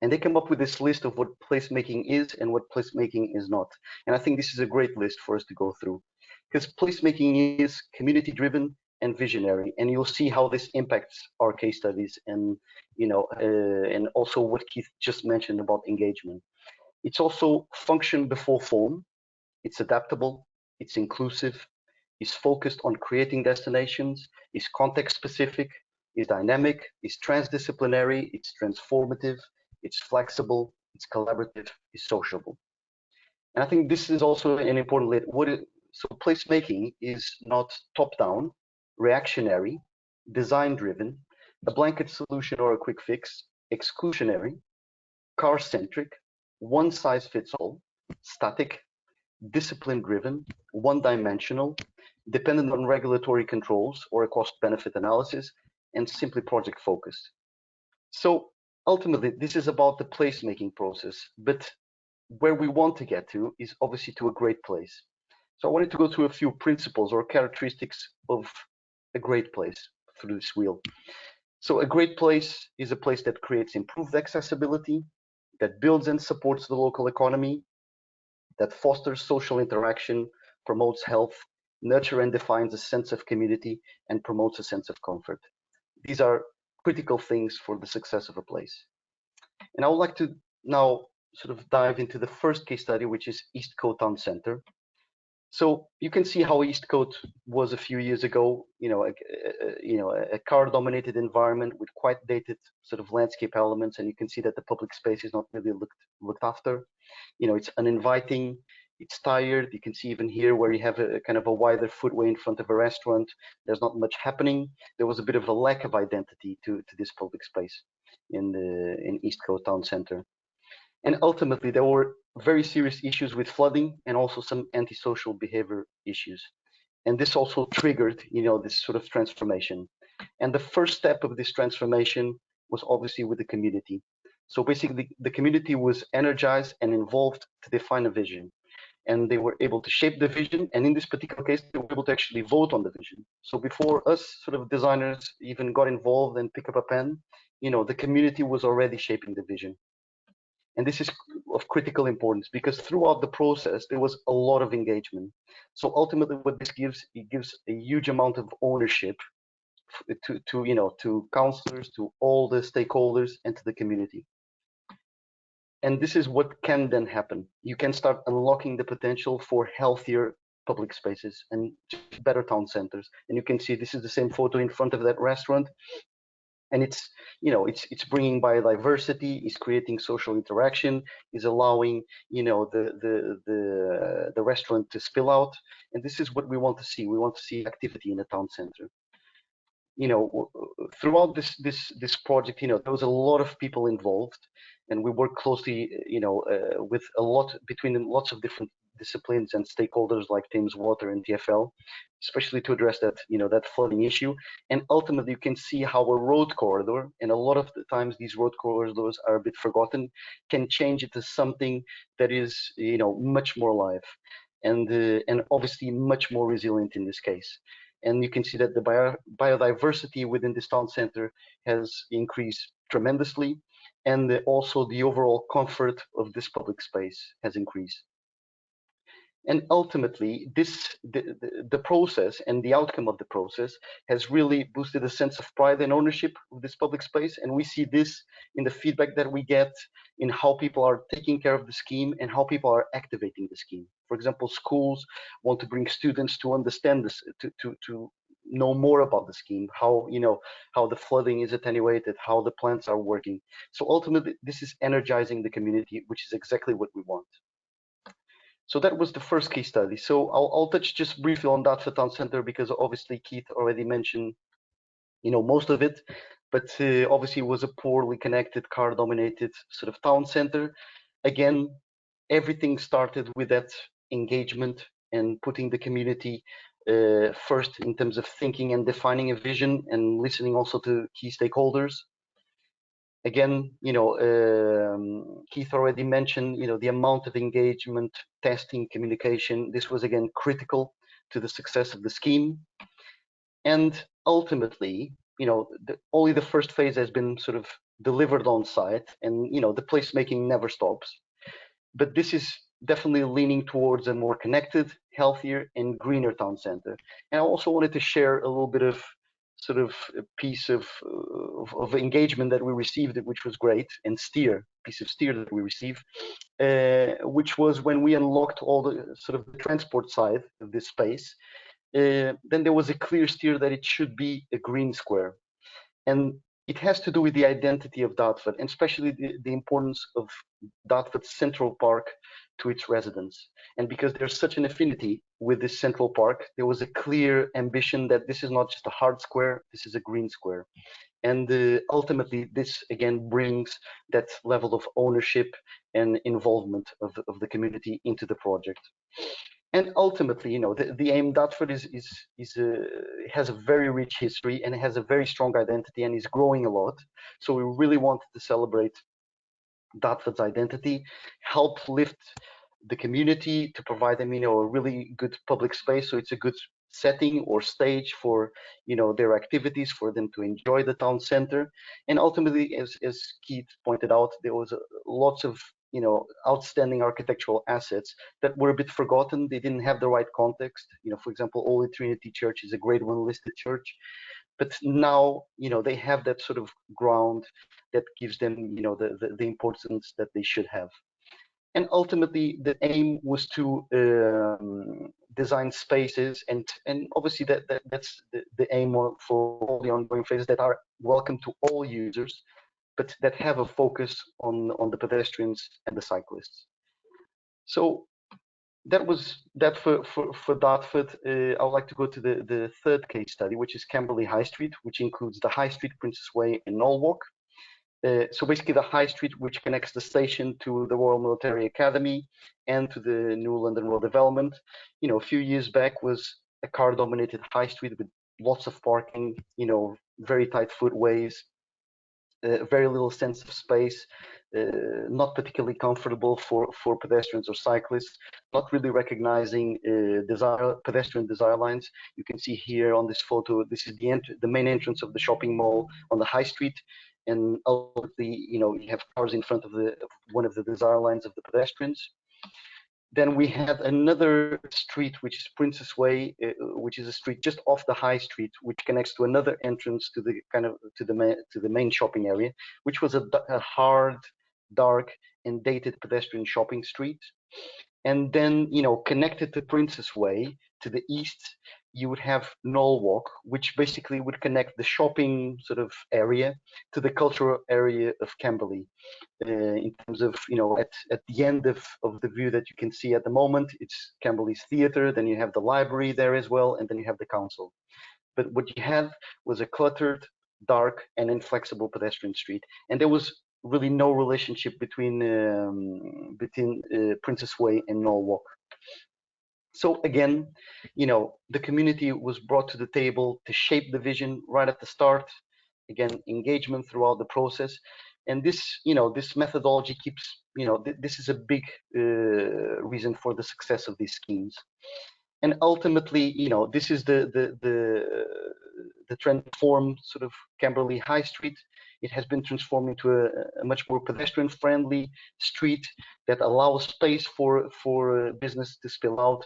And they come up with this list of what placemaking is and what placemaking is not. And I think this is a great list for us to go through, because placemaking is community-driven and visionary, and you'll see how this impacts our case studies and and also what Keith just mentioned about engagement. It's also function before form. It's adaptable. It's inclusive. It's focused on creating destinations. It's context specific. It's dynamic. It's transdisciplinary. It's transformative. It's flexible. It's collaborative. It's sociable. And I think this is also an important lit. So placemaking is not top-down, reactionary, design-driven, a blanket solution or a quick fix, exclusionary, car-centric, one-size-fits-all, static, discipline-driven, one-dimensional, dependent on regulatory controls or a cost-benefit analysis, and simply project-focused. So ultimately, this is about the placemaking process, but where we want to get to is obviously to a great place. So I wanted to go through a few principles or characteristics of a great place through this wheel. So a great place is a place that creates improved accessibility, that builds and supports the local economy, that fosters social interaction, promotes health, nurture and defines a sense of community, and promotes a sense of comfort. These are critical things for the success of a place. And I would like to now sort of dive into the first case study, which is East Cotan Center. So you can see how Eastcote was a few years ago, a car-dominated environment with quite dated sort of landscape elements, and you can see that the public space is not really looked after. It's uninviting, it's tired. You can see even here where you have a kind of a wider footway in front of a restaurant, there's not much happening. There was a bit of a lack of identity to this public space in Eastcote town centre. And ultimately, there were very serious issues with flooding and also some antisocial behavior issues. And this also triggered, this sort of transformation. And the first step of this transformation was obviously with the community. So basically, the community was energized and involved to define a vision. And they were able to shape the vision. And in this particular case, they were able to actually vote on the vision. So before us sort of designers even got involved and pick up a pen, the community was already shaping the vision. And this is of critical importance because throughout the process, there was a lot of engagement. So ultimately what this gives, it gives a huge amount of ownership to councillors, to all the stakeholders and to the community. And this is what can then happen. You can start unlocking the potential for healthier public spaces and better town centers. And you can see this is the same photo in front of that restaurant. And it's bringing biodiversity, is creating social interaction, is allowing the restaurant to spill out, and this is what we want to see. We want to see activity in the town center. Throughout this project, there was a lot of people involved, and we work closely, with between lots of different disciplines and stakeholders like Thames Water and TfL, especially to address that, that flooding issue. And ultimately, you can see how a road corridor, and a lot of the times these road corridors are a bit forgotten, can change it to something that is, much more alive and obviously much more resilient in this case. And you can see that the biodiversity within this town center has increased tremendously, and also the overall comfort of this public space has increased. And ultimately, the process and the outcome of the process has really boosted a sense of pride and ownership of this public space. And we see this in the feedback that we get in how people are taking care of the scheme and how people are activating the scheme. For example, schools want to bring students to understand this, to know more about the scheme, how the flooding is attenuated, how the plants are working. So ultimately, this is energizing the community, which is exactly what we want. So that was the first case study. So I'll touch just briefly on Dartford Town Centre because obviously Keith already mentioned, most of it, but obviously it was a poorly connected, car-dominated sort of town centre. Again, everything started with that engagement and putting the community first in terms of thinking and defining a vision and listening also to key stakeholders. Again, Keith already mentioned, the amount of engagement, testing, communication. This was again critical to the success of the scheme. And ultimately, only the first phase has been sort of delivered on site, and the placemaking never stops. But this is definitely leaning towards a more connected, healthier, and greener town center. And I also wanted to share a little bit of sort of a piece of engagement that we received, which was great, and piece of steer that we received, which was when we unlocked all the sort of the transport side of this space. Then there was a clear steer that it should be a green square, and it has to do with the identity of Dartford, and especially the importance of Dartford's Central Park to its residents. And because there's such an affinity with this Central Park, there was a clear ambition that this is not just a hard square, this is a green square. And ultimately, this again brings that level of ownership and involvement of the community into the project. And ultimately, the aim Dartford has a very rich history and it has a very strong identity and is growing a lot. So we really wanted to celebrate Dartford's identity, help lift the community to provide them, a really good public space. So it's a good setting or stage for, their activities, for them to enjoy the town center. And ultimately, as Keith pointed out, there was lots of outstanding architectural assets that were a bit forgotten. They didn't have the right context. For example, Holy Trinity Church is a Grade 1 listed church, but now they have that sort of ground that gives them the importance that they should have. And ultimately, the aim was to design spaces, and obviously that's the aim for all the ongoing phases, that are welcome to all users, but that have a focus on the pedestrians and the cyclists. So that was that for Dartford. I would like to go to the third case study, which is Kimberly High Street, which includes the High Street, Princess Way, and Knoll Walk. So basically the High Street, which connects the station to the Royal Military Academy and to the new London Road development. You know, a few years back was a car-dominated High Street with lots of parking, you know, very tight footways, very little sense of space, not particularly comfortable for pedestrians or cyclists, not really recognizing pedestrian desire lines. You can see here on this photo, this is the main entrance of the shopping mall on the High Street. And ultimately, you know, you have cars in front of one of the desire lines of the pedestrians. Then we have another street, which is Princess Way, which is a street just off the High Street, which connects to another entrance to the main shopping area, which was a hard, dark, and dated pedestrian shopping street. And then, you know, connected to Princess Way to the east, you would have Knoll Walk, which basically would connect the shopping sort of area to the cultural area of Kimberly. In terms of, you know, at the end of the view that you can see at the moment, it's Kimberly's theatre, then you have the library there as well, and then you have the council. But what you had was a cluttered, dark, and inflexible pedestrian street, and there was really no relationship between Princess Way and Knoll Walk. So again, you know, the community was brought to the table to shape the vision right at the start. Again, engagement throughout the process, and this, you know, this methodology keeps, you know, this is a big reason for the success of these schemes. And ultimately, you know, this is the transformed sort of Kimberly High Street. It has been transformed into a much more pedestrian-friendly street that allows space for business to spill out,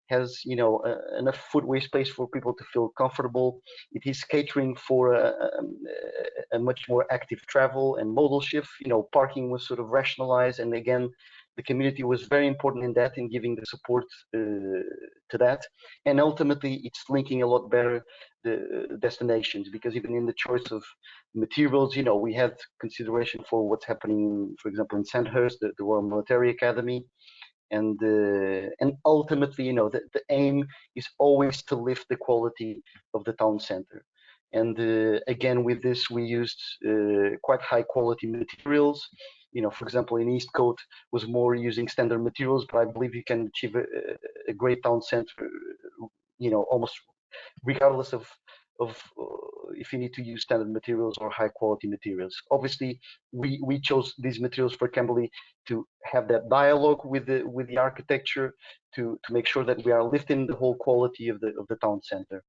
has, you know, enough footway space for people to feel comfortable. It is catering for a much more active travel and modal shift. You know, parking was sort of rationalized, and again, the community was very important in that, in giving the support to that. And ultimately, it's linking a lot better the destinations, because even in the choice of materials, you know, we had consideration for what's happening, for example, in Sandhurst, the Royal Military Academy. And ultimately, you know, the aim is always to lift the quality of the town center. And again, with this, we used quite high quality materials. You know, for example, in Eastcote was more using standard materials, but I believe you can achieve a great town center, you know, almost regardless of if you need to use standard materials or high quality materials. Obviously, we chose these materials for Kimberly to have that dialogue with the architecture, to make sure that we are lifting the whole quality of the town center.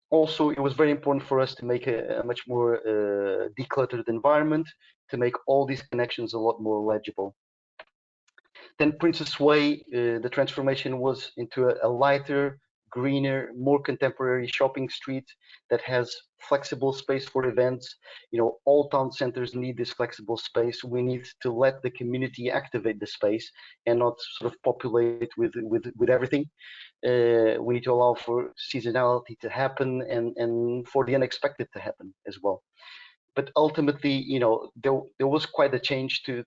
Also, it was very important for us to make a much more decluttered environment, to make all these connections a lot more legible. Then Princess Way, the transformation was into a lighter, greener, more contemporary shopping street that has flexible space for events. You know, all town centers need this flexible space. We need to let the community activate the space and not sort of populate with everything. We need to allow for seasonality to happen and for the unexpected to happen as well. But ultimately, you know, there was quite a change to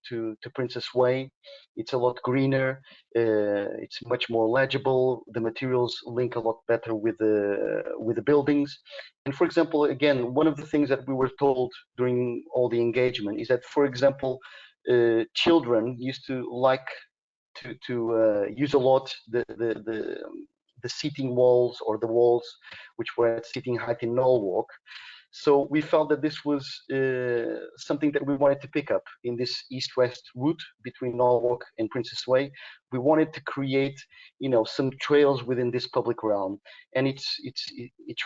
Princess Way. It's a lot greener. It's much more legible. The materials link a lot better with the buildings. And for example, again, one of the things that we were told during all the engagement is that, for example, children used to like to use a lot the seating walls, or the walls which were at seating height in Knoll Walk. So we felt that this was something that we wanted to pick up in this east-west route between Knoll Walk and Princess Way. We wanted to create, you know, some trails within this public realm, and it's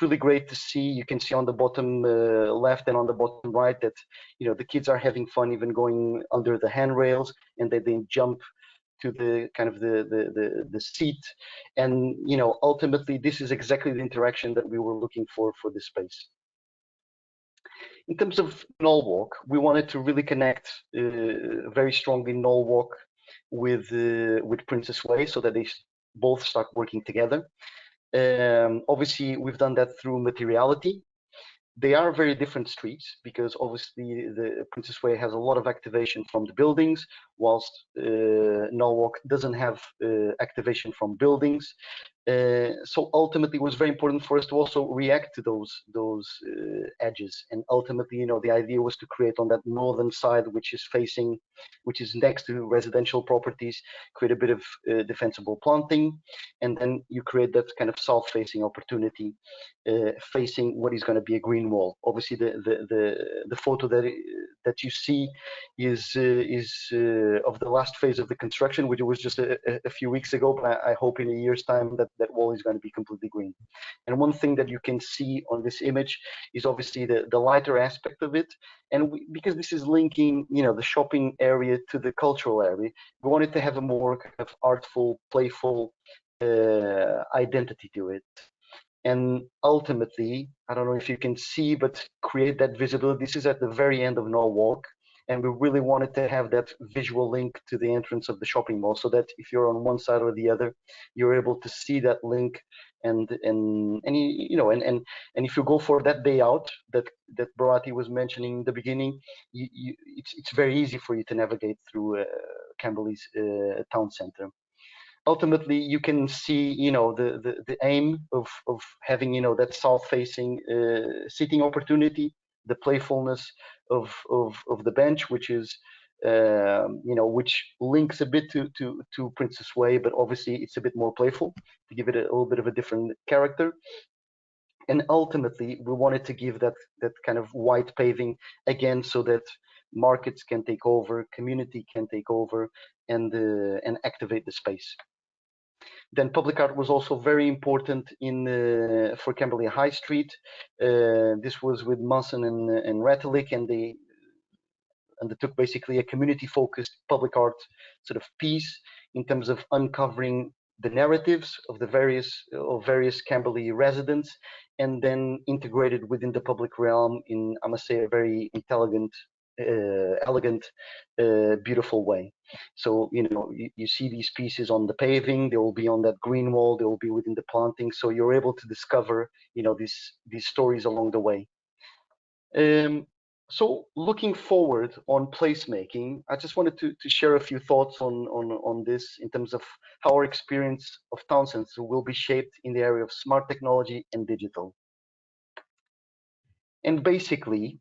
really great to see. You can see on the bottom left and on the bottom right that, you know, the kids are having fun even going under the handrails, and they then jump to the kind of the seat. And, you know, ultimately this is exactly the interaction that we were looking for this space. In terms of Knoll Walk, we wanted to really connect very strongly Knoll Walk with Princess Way so that they both start working together. Obviously, we've done that through materiality. They are very different streets because obviously the Princess Way has a lot of activation from the buildings, whilst Norwalk doesn't have activation from buildings. So ultimately, it was very important for us to also react to those edges. And ultimately, you know, the idea was to create on that northern side, which is next to residential properties, create a bit of defensible planting, and then you create that kind of south-facing opportunity, facing what is going to be a green wall. Obviously, the photo that you see is of the last phase of the construction, which was just a few weeks ago. But I hope in a year's time that wall is going to be completely green. And one thing that you can see on this image is obviously the lighter aspect of it. And because this is linking, you know, the shopping area to the cultural area, we wanted to have a more kind of artful, playful identity to it. And ultimately, I don't know if you can see, but create that visibility. This is at the very end of Norwalk, and we really wanted to have that visual link to the entrance of the shopping mall, so that if you're on one side or the other, you're able to see that link. And you know, and if you go for that day out that Bharati was mentioning in the beginning, it's very easy for you to navigate through Kimberley's town centre. Ultimately, you can see, you know, the aim of having, you know, that south-facing seating opportunity, the playfulness of the bench, which is, you know, which links a bit to Princess Way, but obviously it's a bit more playful to give it a little bit of a different character. And ultimately, we wanted to give that kind of white paving again, so that markets can take over, community can take over, and activate the space. Then public art was also very important for Kimberley High Street. This was with Munson and Rattlick, and they undertook basically a community-focused public art sort of piece in terms of uncovering the narratives of the various Kimberley residents, and then integrated within the public realm in, I must say, a very elegant, beautiful way. So, you know, you see these pieces on the paving, they will be on that green wall, they will be within the planting, so you're able to discover, you know, these stories along the way. So looking forward on placemaking, I just wanted to share a few thoughts on this in terms of how our experience of town centers will be shaped in the area of smart technology and digital. And basically,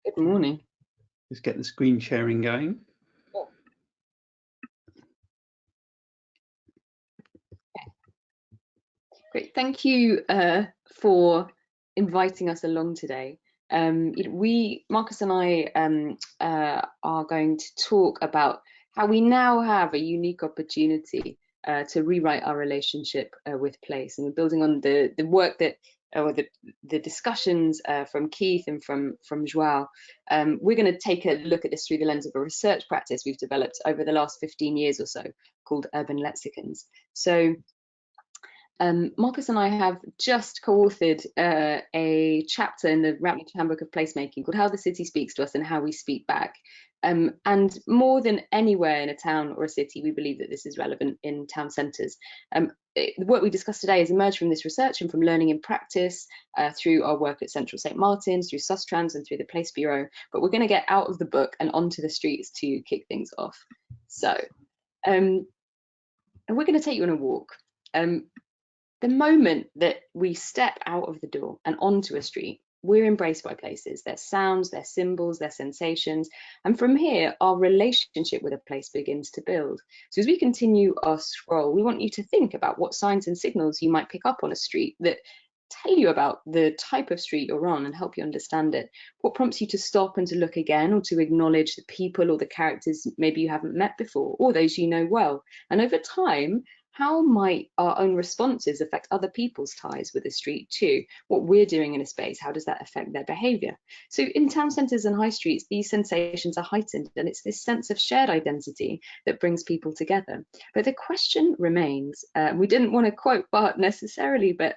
good morning. Just get the screen sharing going. Great, thank you for inviting us along today. Marcus and I are going to talk about how we now have a unique opportunity to rewrite our relationship with place, and we're building on the work that, or the discussions from Keith and from João. We're going to take a look at this through the lens of a research practice we've developed over the last 15 years or so, called Urban Lexicons. So Marcus and I have just co-authored a chapter in the Routledge Handbook of Placemaking called How the City Speaks to Us and How We Speak Back. And more than anywhere in a town or a city, we believe that this is relevant in town centres. The work we discussed today has emerged from this research and from learning in practice through our work at Central St Martin's, through Sustrans and through the Place Bureau. But we're going to get out of the book and onto the streets to kick things off. So, and we're going to take you on a walk. The moment that we step out of the door and onto a street, we're embraced by places, their sounds, their symbols, their sensations. And from here, our relationship with a place begins to build. So as we continue our scroll, we want you to think about what signs and signals you might pick up on a street that tell you about the type of street you're on and help you understand it. What prompts you to stop and to look again, or to acknowledge the people or the characters maybe you haven't met before, or those you know well. And over time, how might our own responses affect other people's ties with the street too? What we're doing in a space, how does that affect their behaviour? So in town centres and high streets, these sensations are heightened, and it's this sense of shared identity that brings people together. But the question remains, we didn't want to quote Bart necessarily, but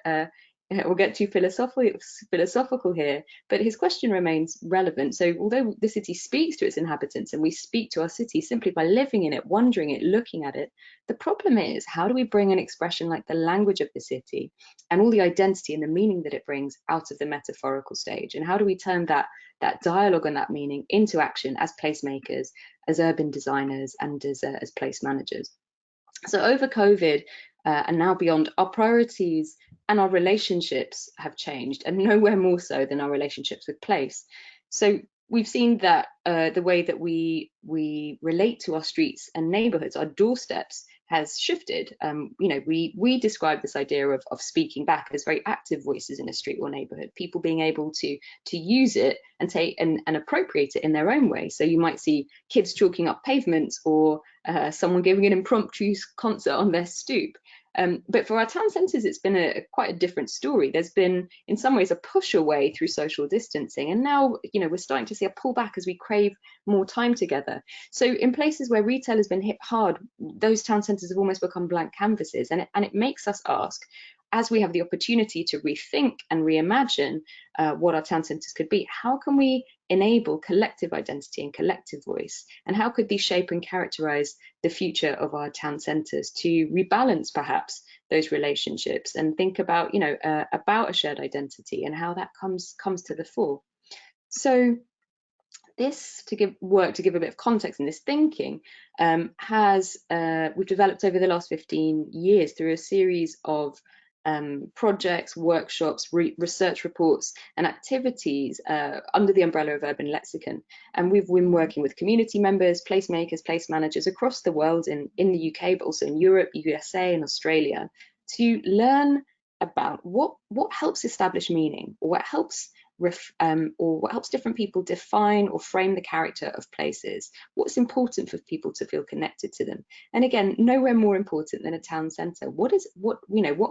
we'll get too philosophical here, but his question remains relevant. So although the city speaks to its inhabitants and we speak to our city simply by living in it, wandering it, looking at it, the problem is, how do we bring an expression like the language of the city and all the identity and the meaning that it brings out of the metaphorical stage? And how do we turn that dialogue and that meaning into action as placemakers, as urban designers, and as place managers? So over COVID and now beyond, our priorities and our relationships have changed, and nowhere more so than our relationships with place. So we've seen that the way that we relate to our streets and neighbourhoods, our doorsteps, has shifted. We describe this idea of speaking back as very active voices in a street or neighbourhood, people being able to use it and take and appropriate it in their own way. So you might see kids chalking up pavements, or someone giving an impromptu concert on their stoop. But for our town centres, it's been quite a different story. There's been, in some ways, a push away through social distancing, and now, we're starting to see a pullback as we crave more time together. So in places where retail has been hit hard, those town centres have almost become blank canvases, and it makes us ask, as we have the opportunity to rethink and reimagine what our town centres could be, how can we enable collective identity and collective voice? And how could these shape and characterise the future of our town centres to rebalance perhaps those relationships and think about, about a shared identity and how that comes to the fore? So this, to give a bit of context in this thinking, we've developed over the last 15 years through a series of projects, workshops, research reports and activities under the umbrella of Urban Lexicon. And we've been working with community members, placemakers, place managers across the world, in the UK, but also in Europe, USA and Australia, to learn about what helps establish meaning, or what helps different people define or frame the character of places, what's important for people to feel connected to them. And again, nowhere more important than a town centre. What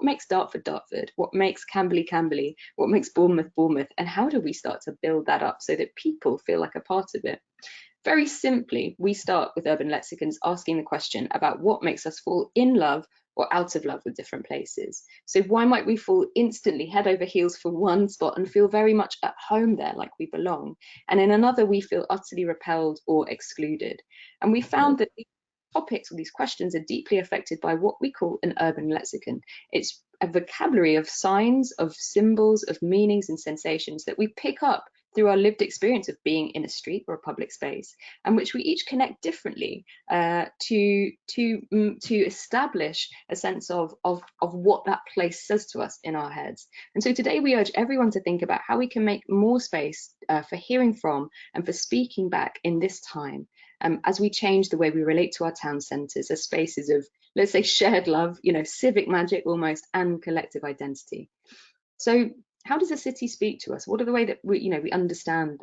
makes Dartford Dartford, what makes Kimberly Kimberly, what makes Bournemouth Bournemouth, and how do we start to build that up so that people feel like a part of it? Very simply, we start with Urban Lexicons asking the question about what makes us fall in love or out of love with different places. So why might we fall instantly head over heels for one spot and feel very much at home there, like we belong, and in another we feel utterly repelled or excluded? And we found that these topics or these questions are deeply affected by what we call an urban lexicon. It's a vocabulary of signs, of symbols, of meanings and sensations that we pick up through our lived experience of being in a street or a public space, and which we each connect differently to establish a sense of what that place says to us in our heads. And so today we urge everyone to think about how we can make more space for hearing from and for speaking back in this time, as we change the way we relate to our town centres as spaces of, let's say, shared love, civic magic almost, and collective identity. So how does a city speak to us? What are the way that we understand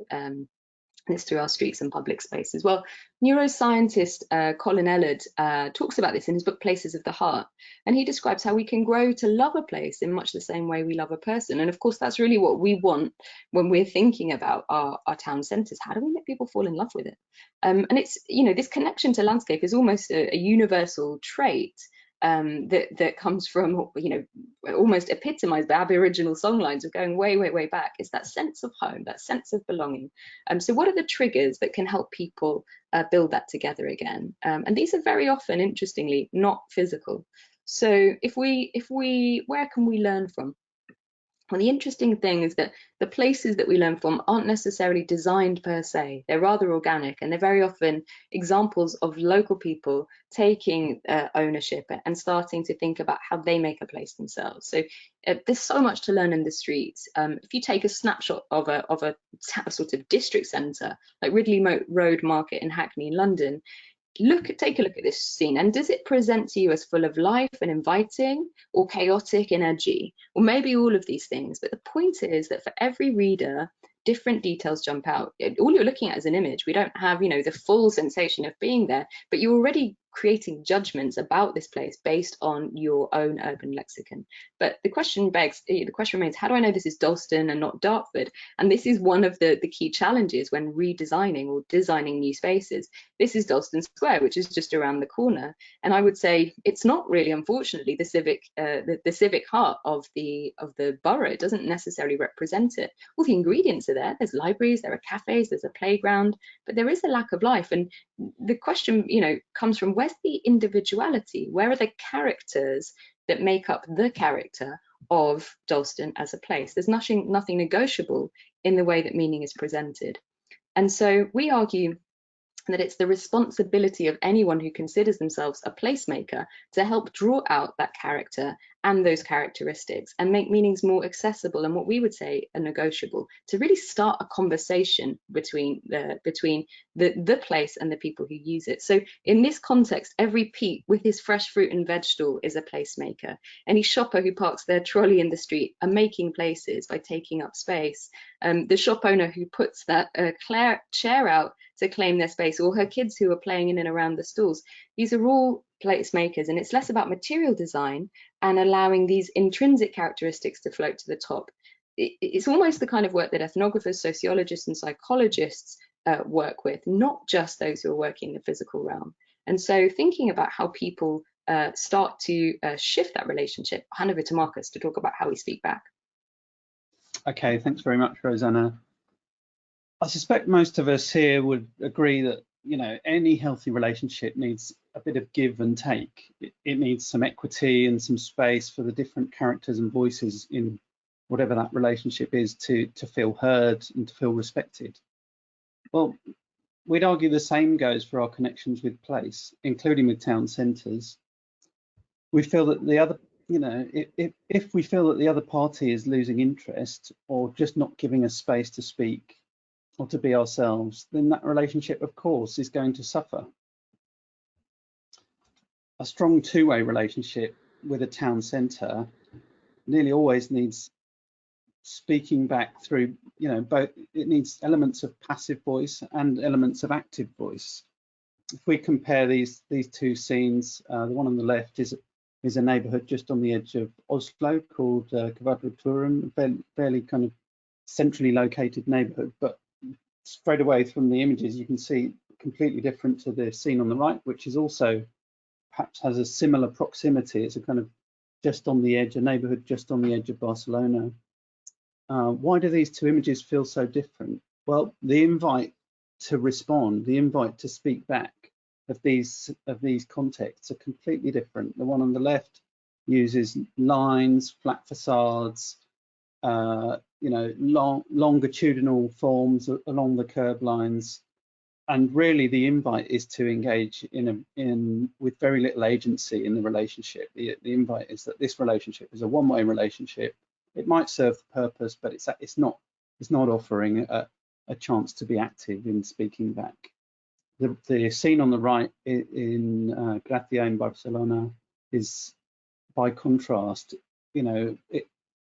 this through our streets and public spaces? Well, neuroscientist Colin Ellard talks about this in his book Places of the Heart, and he describes how we can grow to love a place in much the same way we love a person. And of course, that's really what we want when we're thinking about our town centres. How do we make people fall in love with it? And it's, this connection to landscape is almost a universal trait that comes from, almost epitomised by Aboriginal songlines of going way, way, way back. It's that sense of home, that sense of belonging. So what are the triggers that can help people build that together again? And these are very often, interestingly, not physical. So where can we learn from? Well, the interesting thing is that the places that we learn from aren't necessarily designed per se. They're rather organic, and they're very often examples of local people taking ownership and starting to think about how they make a place themselves. So there's so much to learn in the streets. If you take a snapshot of a sort of district centre like Ridley Road Market in Hackney in London, take a look at this scene, and does it present to you as full of life and inviting, or chaotic and edgy, or maybe all of these things? But the point is that for every reader, different details jump out. All you're looking at is an image. We don't have, the full sensation of being there, but you already creating judgments about this place based on your own urban lexicon. But the question remains, how do I know this is Dalston and not Dartford? And this is one of the key challenges when redesigning or designing new spaces. This is Dalston Square, which is just around the corner. And I would say it's not really, unfortunately, the civic heart of the borough. It doesn't necessarily represent it. All the ingredients are there. There's libraries, there are cafes, there's a playground, but there is a lack of life. And the question, comes from, where's the individuality? Where are the characters that make up the character of Dalston as a place? There's nothing negotiable in the way that meaning is presented. And so we argue that it's the responsibility of anyone who considers themselves a placemaker to help draw out that character and those characteristics and make meanings more accessible and what we would say are negotiable, to really start a conversation between the place and the people who use it. So in this context, every Pete with his fresh fruit and veg stall is a placemaker. Any shopper who parks their trolley in the street are making places by taking up space. The shop owner who puts that chair out to claim their space, or her kids who are playing in and around the stalls. These are all placemakers, and it's less about material design and allowing these intrinsic characteristics to float to the top. It's almost the kind of work that ethnographers, sociologists and psychologists work with, not just those who are working in the physical realm. And so thinking about how people start to shift that relationship, I'll hand over to Marcus to talk about how we speak back. Okay, thanks very much, Rosanna. I suspect most of us here would agree that, any healthy relationship needs a bit of give and take. It needs some equity and some space for the different characters and voices in whatever that relationship is to feel heard and to feel respected. Well, we'd argue the same goes for our connections with place, including with town centres. We feel that the other, if we feel that the other party is losing interest or just not giving us space to speak or to be ourselves, then that relationship, of course, is going to suffer. A strong two-way relationship with a town centre nearly always needs speaking back through, both. It needs elements of passive voice and elements of active voice. If we compare these two scenes, the one on the left is a neighbourhood just on the edge of Oslo called Kvadratturen, a fairly kind of centrally located neighbourhood, but straight away from the images you can see completely different to the scene on the right, which is also perhaps has a similar proximity. It's a kind of just on the edge, a neighbourhood just on the edge of Barcelona. Why do these two images feel so different? Well, the invite to respond, the invite to speak back of these contexts are completely different. The one on the left uses lines, flat facades, longitudinal forms along the curb lines, and really the invite is to engage with very little agency in the relationship. The invite is that this relationship is a one-way relationship. It might serve the purpose, but it's not offering a chance to be active in speaking back. The scene on the right in Gracia in Barcelona is, by contrast,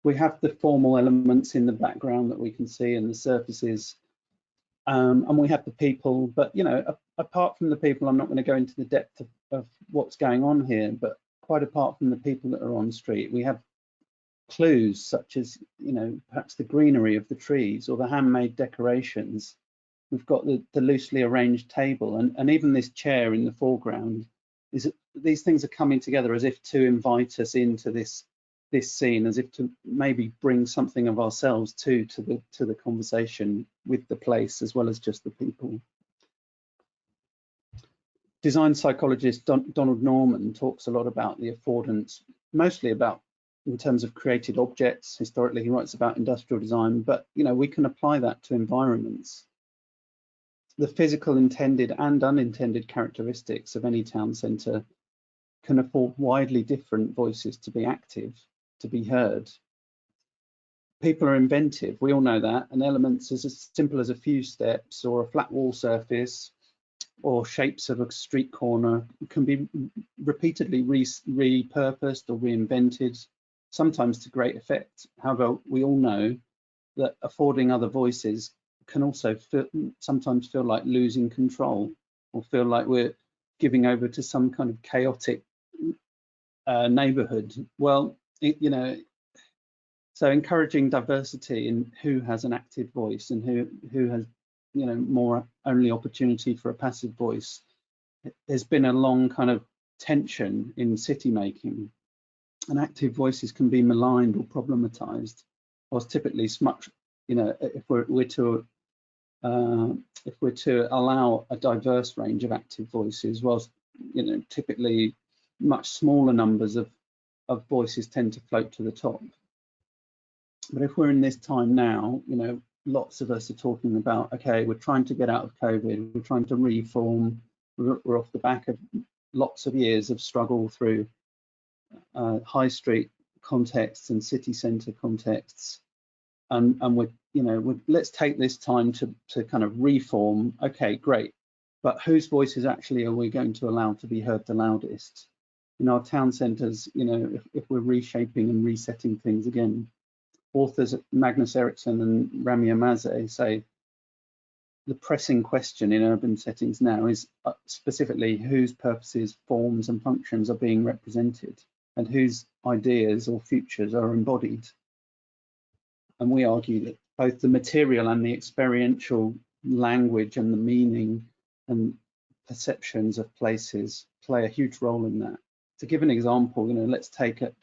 we have the formal elements in the background that we can see and the surfaces, and we have the people, but apart from the people, I'm not going to go into the depth of what's going on here, but quite apart from the people that are on street, we have clues such as perhaps the greenery of the trees or the handmade decorations. We've got the loosely arranged table, and even this chair in the foreground. These things are coming together as if to invite us into this scene, as if to maybe bring something of ourselves to the conversation with the place as well as just the people. Design psychologist Donald Norman talks a lot about the affordance, mostly about in terms of created objects. Historically, he writes about industrial design, but we can apply that to environments. The physical intended and unintended characteristics of any town centre can afford widely different voices to be active, to be heard. People are inventive, we all know that, and elements as simple as a few steps or a flat wall surface or shapes of a street corner can be repeatedly repurposed or reinvented, sometimes to great effect. However, we all know that affording other voices can also sometimes feel like losing control, or feel like we're giving over to some kind of chaotic neighborhood. Well, you know, so encouraging diversity in who has an active voice and who has, you know, more only opportunity for a passive voice. There's been a long kind of tension in city making, and active voices can be maligned or problematized, whilst typically much, you know, if we're to allow a diverse range of active voices, whilst, you know, typically much smaller numbers of voices tend to float to the top. But if we're in this time now, you know, lots of us are talking about, okay, we're trying to get out of COVID, we're trying to reform, we're off the back of lots of years of struggle through high street contexts and city centre contexts, and we're, you know, let's take this time to kind of reform. Okay, great, but whose voices actually are we going to allow to be heard the loudest? In our town centres, you know, if we're reshaping and resetting things again, authors Magnus Eriksson and Ramya Maze say the pressing question in urban settings now is specifically whose purposes, forms and functions are being represented and whose ideas or futures are embodied. And we argue that both the material and the experiential language and the meaning and perceptions of places play a huge role in that. To give an example, you know, let's take an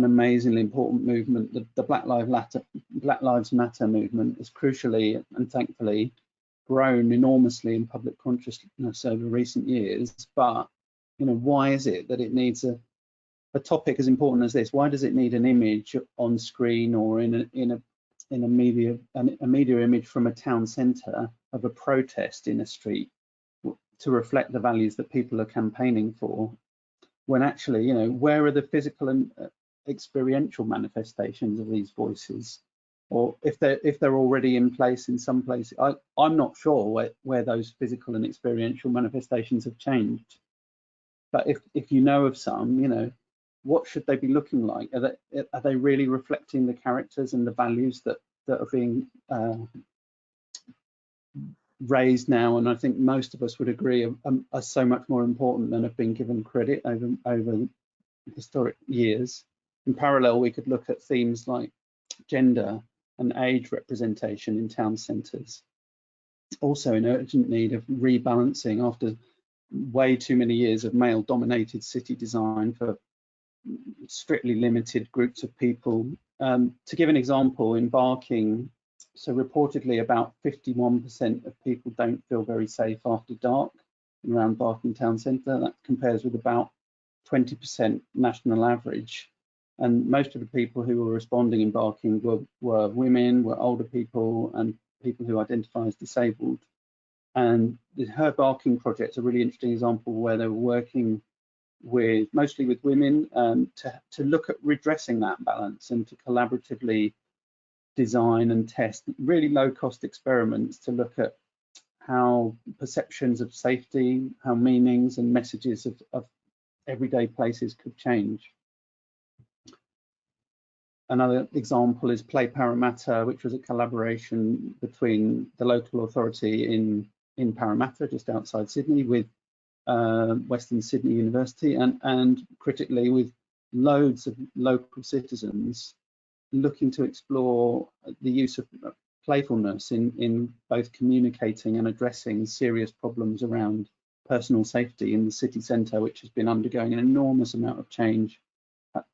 amazingly important movement. The Black Lives Matter movement has crucially and thankfully grown enormously in public consciousness over recent years. But, you know, why is it that it needs a topic as important as this? Why does it need an image on screen or in a media image from a town centre of a protest in a street to reflect the values that people are campaigning for, when actually, you know, where are the physical and experiential manifestations of these voices? Or if they're already in place in some places, I'm not sure where those physical and experiential manifestations have changed. But if you know of some, you know, what should they be looking like? Are they really reflecting the characters and the values that are being raised now? And I think most of us would agree are so much more important than have been given credit over historic years. In parallel, we could look at themes like gender and age representation in town centres, also in urgent need of rebalancing after way too many years of male-dominated city design for strictly limited groups of people. To give an example, in Barking, so reportedly about 51% of people don't feel very safe after dark around Barking town centre. That compares with about 20% national average. And most of the people who were responding in Barking were women, were older people, and people who identify as disabled. And the Her Barking project is a really interesting example where they were working mostly with women to look at redressing that balance and to collaboratively design and test really low-cost experiments to look at how perceptions of safety, how meanings and messages of everyday places could change. Another example is Play Parramatta, which was a collaboration between the local authority in Parramatta, just outside Sydney, with Western Sydney University, and critically with loads of local citizens looking to explore the use of playfulness in both communicating and addressing serious problems around personal safety in the city centre, which has been undergoing an enormous amount of change.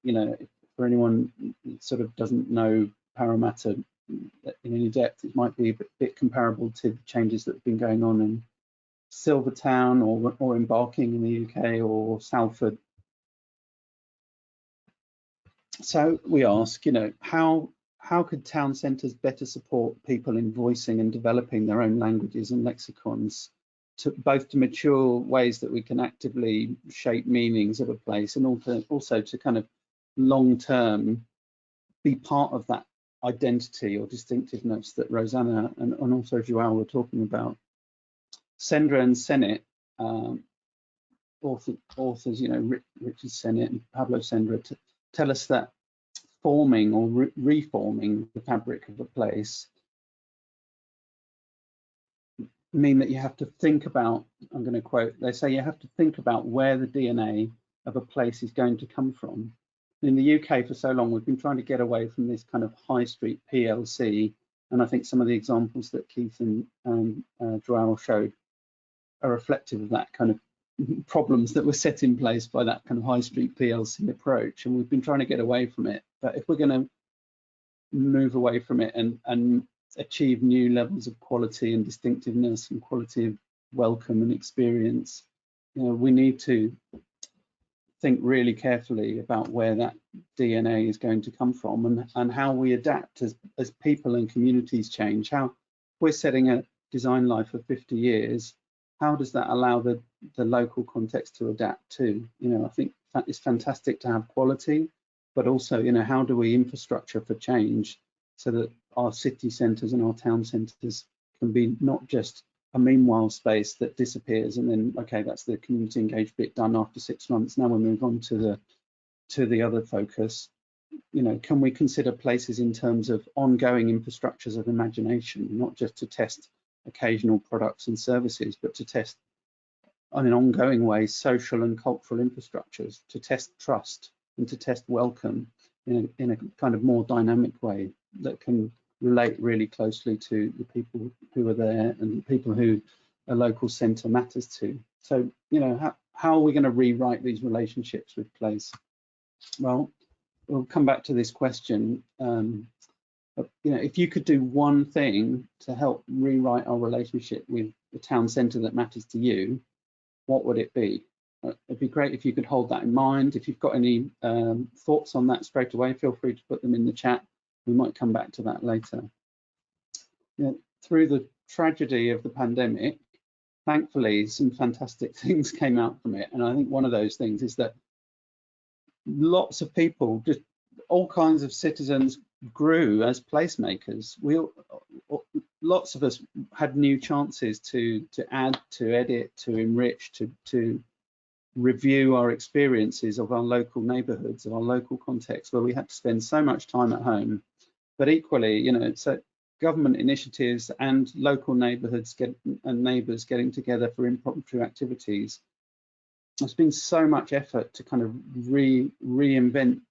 You know, for anyone who sort of doesn't know Parramatta in any depth, it might be a bit comparable to the changes that have been going on in Silvertown or in Barking in the UK or Salford. So we ask, you know, how could town centres better support people in voicing and developing their own languages and lexicons, both to mature ways that we can actively shape meanings of a place, and also to kind of long-term be part of that identity or distinctiveness that Rosanna and also Joao were talking about. Sendra and Sennett, authors, you know, Richard Sennett and Pablo Sendra, tell us that forming or reforming the fabric of a place mean that you have to think about, I'm going to quote, they say you have to think about where the DNA of a place is going to come from. In the UK for so long, we've been trying to get away from this kind of high street PLC, and I think some of the examples that Keith and Joao showed are reflective of that kind of problems that were set in place by that kind of high street PLC approach, and we've been trying to get away from it. But if we're going to move away from it and achieve new levels of quality and distinctiveness and quality of welcome and experience, you know, we need to think really carefully about where that DNA is going to come from, and how we adapt as people and communities change. How we're setting a design life for 50 years, how does that allow the local context to adapt to? You know, I think that is fantastic to have quality, but also, you know, how do we infrastructure for change so that our city centres and our town centres can be not just a meanwhile space that disappears and then, okay, that's the community engaged bit done after 6 months. Now we move on to the other focus. You know, can we consider places in terms of ongoing infrastructures of imagination, not just to test occasional products and services, but to test on an ongoing way social and cultural infrastructures, to test trust and to test welcome in a kind of more dynamic way that can relate really closely to the people who are there and the people who a local centre matters to. So, you know, how are we going to rewrite these relationships with place? Well, we'll come back to this question. You know, if you could do one thing to help rewrite our relationship with the town centre that matters to you, what would it be? It'd be great if you could hold that in mind. If you've got any thoughts on that straight away, feel free to put them in the chat. We might come back to that later. You know, through the tragedy of the pandemic, thankfully, some fantastic things came out from it. And I think one of those things is that lots of people, just all kinds of citizens, grew as placemakers. Lots of us had new chances to add, to edit, to enrich, to review our experiences of our local neighbourhoods, of our local context, where we had to spend so much time at home. But equally, you know, so government initiatives and local neighbourhoods and neighbours getting together for impromptu activities. There's been so much effort to kind of reinvent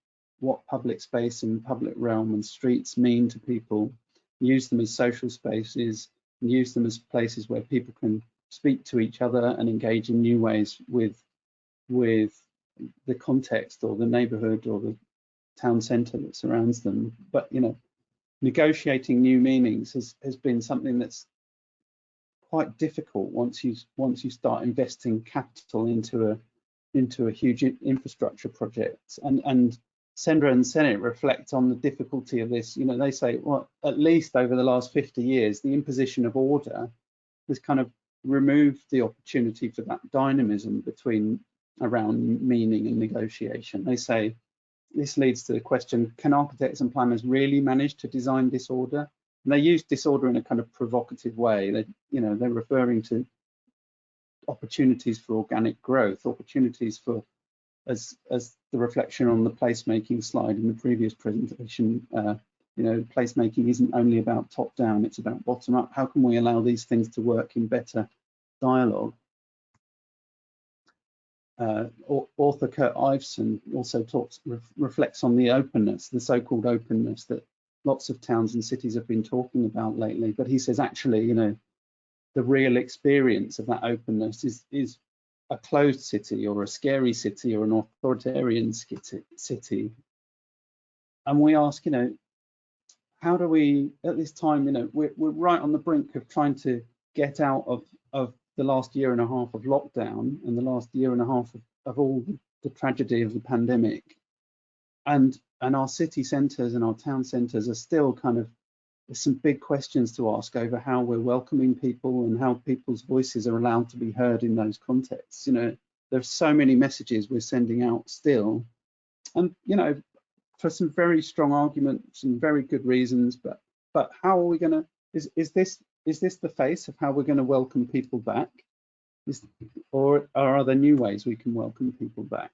what public space and public realm and streets mean to people, use them as social spaces, and use them as places where people can speak to each other and engage in new ways with the context or the neighbourhood or the town centre that surrounds them. But, you know, negotiating new meanings has been something that's quite difficult once you start investing capital into a huge infrastructure project. And Sendra and Senate reflect on the difficulty of this. You know, they say, well, at least over the last 50 years, the imposition of order has kind of removed the opportunity for that dynamism around meaning and negotiation. They say this leads to the question, can architects and planners really manage to design disorder? And they use disorder in a kind of provocative way. They're referring to opportunities for organic growth, opportunities for, as the reflection on the placemaking slide in the previous presentation, you know, placemaking isn't only about top down, it's about bottom up. How can we allow these things to work in better dialogue? Author Kurt Iveson also reflects on the openness, the so-called openness that lots of towns and cities have been talking about lately. But he says, actually, you know, the real experience of that openness is a closed city or a scary city or an authoritarian city. And we ask, you know, how do we, at this time, you know, we're right on the brink of trying to get out of the last year and a half of lockdown and the last year and a half of all the tragedy of the pandemic. And our city centres and our town centres are still kind of, there's some big questions to ask over how we're welcoming people and how people's voices are allowed to be heard in those contexts. You know, there's so many messages we're sending out still. And, you know, for some very strong arguments, some very good reasons, but how are we going to, is this the face of how we're going to welcome people back? Or are there new ways we can welcome people back?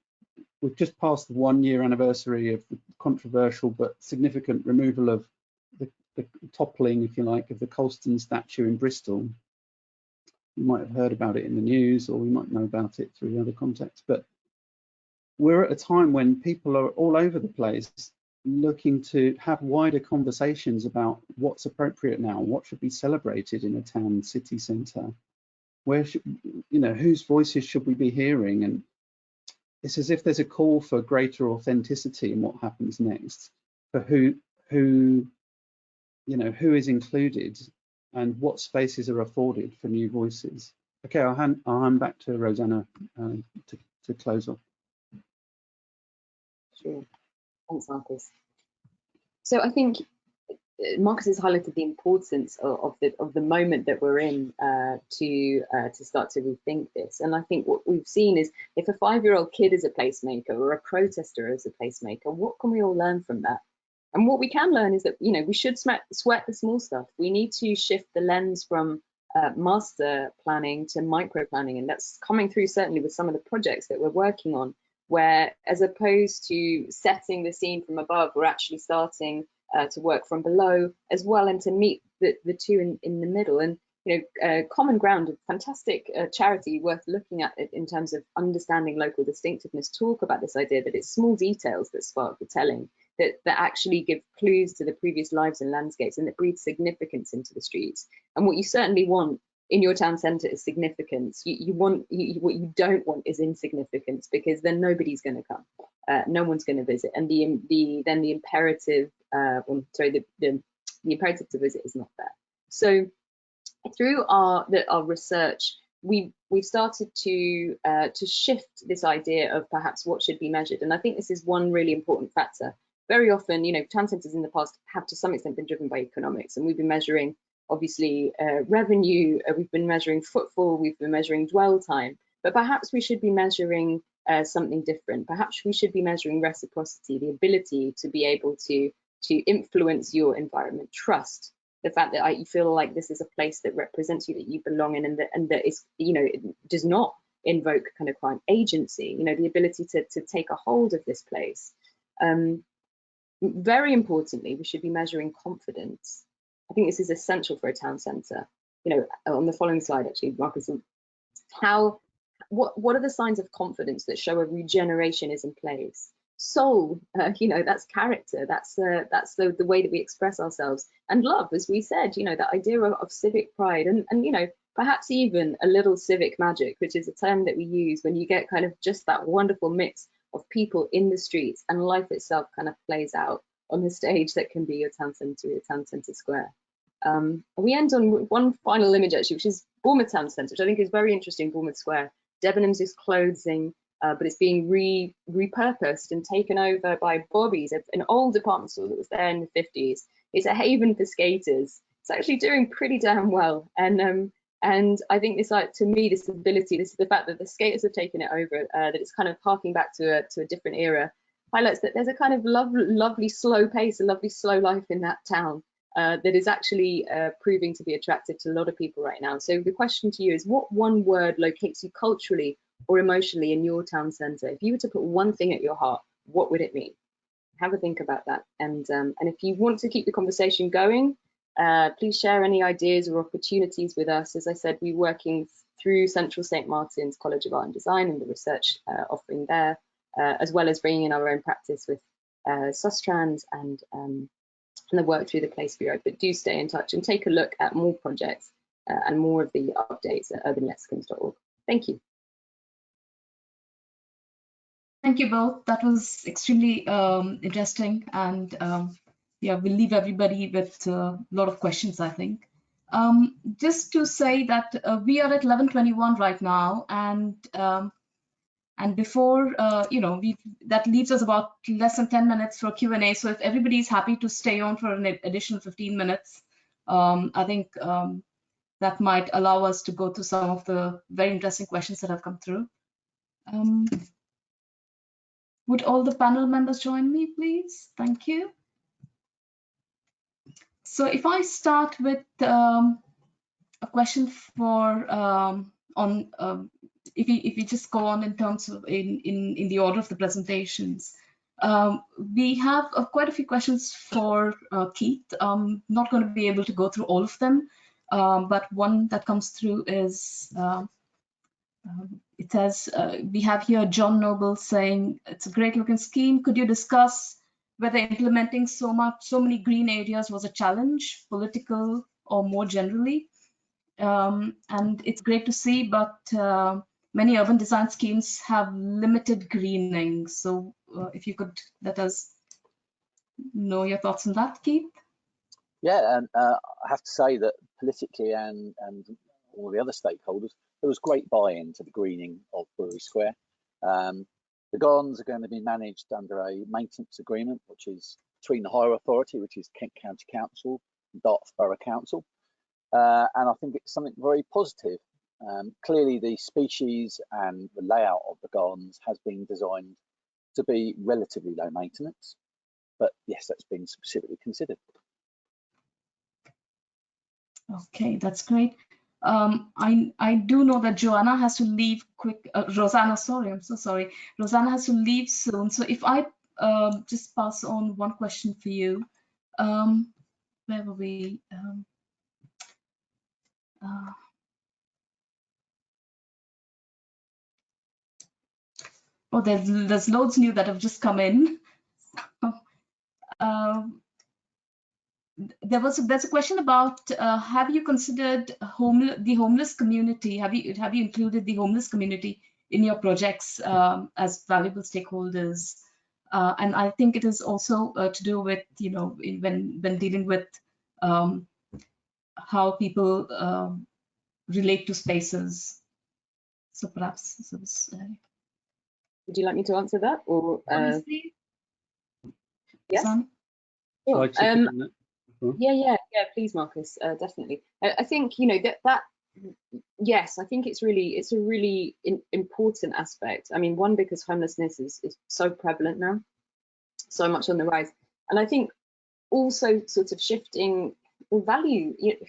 We've just passed the 1-year anniversary of the controversial but significant removal of the toppling, if you like, of the Colston statue in Bristol. You might have heard about it in the news, or we might know about it through other contexts. But we're at a time when people are all over the place looking to have wider conversations about what's appropriate now, what should be celebrated in a town city centre, where should, you know, whose voices should we be hearing? And it's as if there's a call for greater authenticity in what happens next, for who you know, who is included and what spaces are afforded for new voices. Okay, I'll hand back to Rosanna to close off. Sure. Thanks, Marcus. So I think Marcus has highlighted the importance of the moment that we're in to start to rethink this. And I think what we've seen is, if a 5-year-old kid is a placemaker or a protester is a placemaker, what can we all learn from that? And what we can learn is that, you know, we should sweat the small stuff. We need to shift the lens from master planning to micro planning, and that's coming through certainly with some of the projects that we're working on, where as opposed to setting the scene from above, we're actually starting to work from below as well, and to meet the two in the middle. And you know, Common Ground, a fantastic charity worth looking at in terms of understanding local distinctiveness, talk about this idea that it's small details that spark the telling, that actually give clues to the previous lives and landscapes, and that breathe significance into the streets. And what you certainly want in your town centre is significance. What you don't want is insignificance, because then nobody's going to come, no one's going to visit, and the imperative, the imperative to visit is not there. So through our research, we've started to shift this idea of perhaps what should be measured, and I think this is one really important factor. Very often, you know, town centres in the past have to some extent been driven by economics, and we've been measuring obviously revenue, we've been measuring footfall, we've been measuring dwell time, but perhaps we should be measuring something different. Perhaps we should be measuring reciprocity, the ability to be able to influence your environment, trust, the fact that you feel like this is a place that represents you, that you belong in, and that is, you know, it does not invoke kind of crime, agency, you know, the ability to take a hold of this place. Very importantly, we should be measuring confidence. I think this is essential for a town centre. You know, on the following slide, actually, Marcus, what are the signs of confidence that show a regeneration is in place? Soul, you know, that's character, that's the way that we express ourselves. And love, as we said, you know, that idea of civic pride, and you know, perhaps even a little civic magic, which is a term that we use when you get kind of just that wonderful mix of people in the streets, and life itself kind of plays out on the stage that can be your town centre, your town centre square. We end on one final image actually, which is Bournemouth Town Centre, which I think is very interesting. Bournemouth Square, Debenhams is clothing, but it's being repurposed and taken over by Bobby's, an old department store that was there in the 50s. It's a haven for skaters. It's actually doing pretty damn well, and I think this, like, to me, this ability, this is the fact that the skaters have taken it over, that it's kind of harking back to a different era, highlights that there's a kind of lovely slow pace, a lovely slow life in that town that is actually proving to be attractive to a lot of people right now. So the question to you is, what one word locates you culturally or emotionally in your town centre? If you were to put one thing at your heart, what would it mean? Have a think about that. And if you want to keep the conversation going, please share any ideas or opportunities with us. As I said, we're working through Central St Martin's College of Art and Design and the research offering there, as well as bringing in our own practice with Sustrans and the work through the Place Bureau. But do stay in touch and take a look at more projects and more of the updates at urbanlexicons.org. Thank you. Thank you both. That was extremely interesting, and yeah, we'll leave everybody with a lot of questions, I think. Just to say that we are at 11:21 right now, and before, you know, that leaves us about less than 10 minutes for Q&A. So if everybody is happy to stay on for an additional 15 minutes, I think that might allow us to go to some of the very interesting questions that have come through. Would all the panel members join me, please? Thank you. So if I start with a question for if we just go on in terms of in the order of the presentations, we have quite a few questions for Keith. I'm not going to be able to go through all of them, but one that comes through is, it says, we have here John Noble saying, it's a great looking scheme. Could you discuss whether implementing so many green areas was a challenge, political or more generally? And it's great to see, but many urban design schemes have limited greening. So if you could let us know your thoughts on that, Keith. Yeah, and I have to say that politically and all the other stakeholders, there was great buy-in to the greening of Brewery Square. The gardens are going to be managed under a maintenance agreement, which is between the higher authority, which is Kent County Council, and Dartford Borough Council. And I think it's something very positive. Clearly, the species and the layout of the gardens has been designed to be relatively low maintenance. But yes, that's been specifically considered. Okay, that's great. I do know that Joanna has to leave quick. Rosanna, sorry, I'm so sorry. Rosanna has to leave soon. So if I just pass on one question for you. Where were we? Oh, there's loads new that have just come in. There's a question about have you considered the homeless community? Have you included the homeless community in your projects as valuable stakeholders? And I think it is also to do with, you know, when dealing with how people relate to spaces. So perhaps this is, would you like me to answer that, or yes? Sure. Yeah, please, Marcus, definitely. I think, you know, that yes, I think it's a really important aspect. I mean, one, because homelessness is so prevalent now, so much on the rise, and I think also sort of shifting value. You know,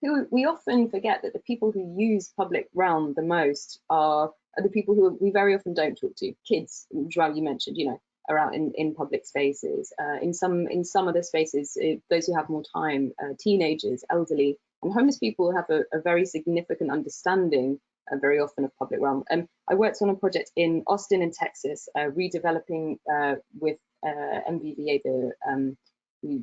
who we often forget that the people who use public realm the most are the people who we very often don't talk to. Kids, Joao, you mentioned, you know, are out in public spaces. In some other spaces, those who have more time, teenagers, elderly, and homeless people have a very significant understanding very often of public realm. I worked on a project in Austin in Texas, redeveloping with MVVA the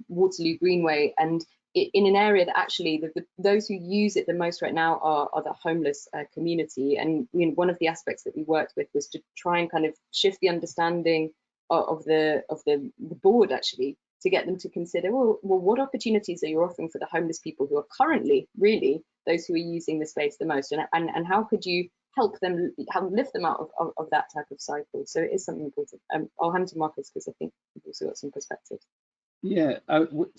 Waterloo Greenway, and in an area that actually those who use it the most right now are the homeless community. And you know, one of the aspects that we worked with was to try and kind of shift the understanding of the board, actually, to get them to consider, well, what opportunities are you offering for the homeless people who are currently really those who are using the space the most, and how could you help them, lift them out of that type of cycle? So it is something important. I'll hand to Marcus, because I think we've also got some perspective. Yeah,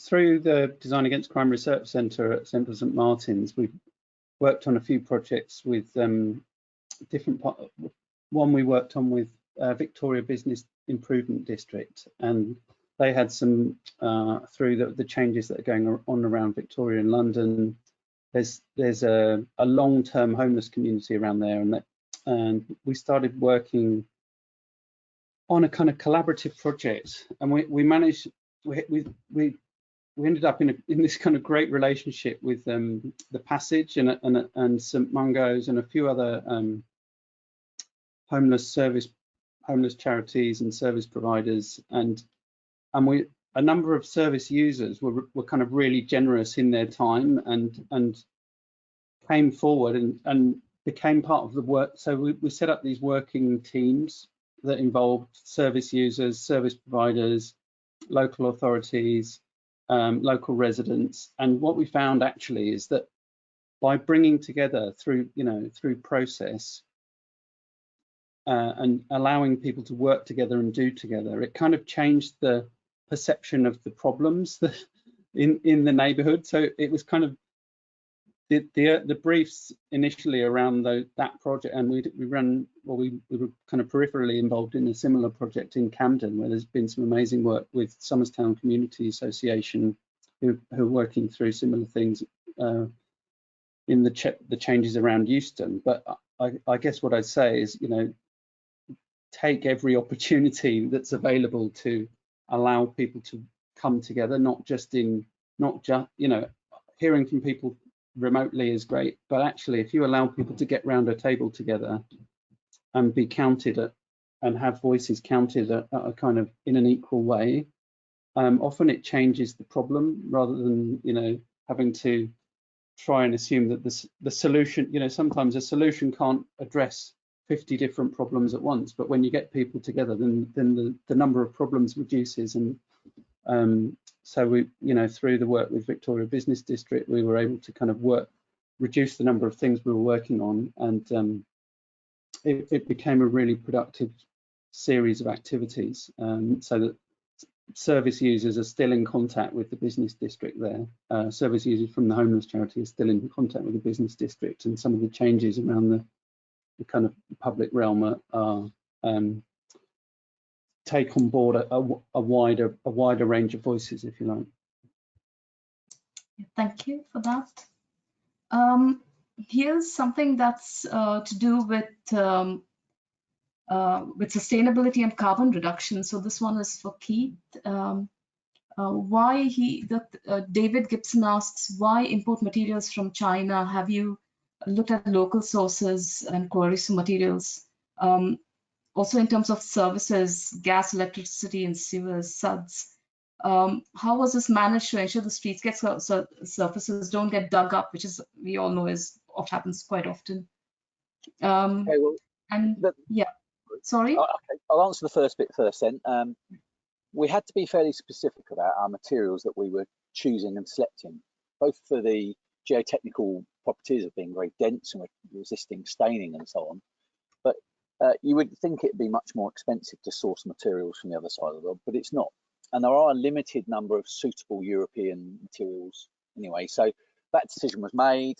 through the Design Against Crime Research Centre at Central St Martin's, we've worked on a few projects with different. One we worked on with Victoria Business Improvement District, and they had some through the changes that are going on around Victoria and London. There's a long-term homeless community around there, and we started working on a kind of collaborative project, and we managed. We ended up in this kind of great relationship with the Passage and St Mungo's and a few other homeless charities and service providers, and a number of service users were kind of really generous in their time and came forward and became part of the work. So we set up these working teams that involved service users, service providers, local authorities, local residents. And what we found actually is that by bringing together through process and allowing people to work together and do together, it kind of changed the perception of the problems in the neighborhood. So it was kind of the briefs initially around that project, and we were kind of peripherally involved in a similar project in Camden, where there's been some amazing work with Somerstown Community Association, who are working through similar things in the changes around Euston. But I guess what I'd say is, you know, take every opportunity that's available to allow people to come together, not just you know, hearing from people remotely is great, but actually if you allow people to get round a table together and be counted at, and have voices counted at a kind of in an equal way, often it changes the problem rather than, you know, having to try and assume that the solution, you know, sometimes a solution can't address 50 different problems at once, but when you get people together, then the number of problems reduces. And so we, you know, through the work with Victoria Business District, we were able to kind of reduce the number of things we were working on, and it became a really productive series of activities, so that service users are still in contact with the business district there. Service users from the homeless charity are still in contact with the business district, and some of the changes around the kind of public realm are take on board a wider range of voices, if you like. Thank you for that. Here's something that's to do with sustainability and carbon reduction. So this one is for Keith. David Gibson asks, why import materials from China? Have you looked at local sources and queries for materials? Also in terms of services, gas, electricity, and sewers, SUDS. How was this managed to ensure the streets get surfaces don't get dug up, which is, we all know, is what happens quite often. Okay, well, yeah, sorry. Okay, I'll answer the first bit first then. We had to be fairly specific about our materials that we were choosing and selecting, both for the geotechnical properties of being very dense and resisting staining and so on. But you would think it'd be much more expensive to source materials from the other side of the world, but it's not. And there are a limited number of suitable European materials anyway. So that decision was made.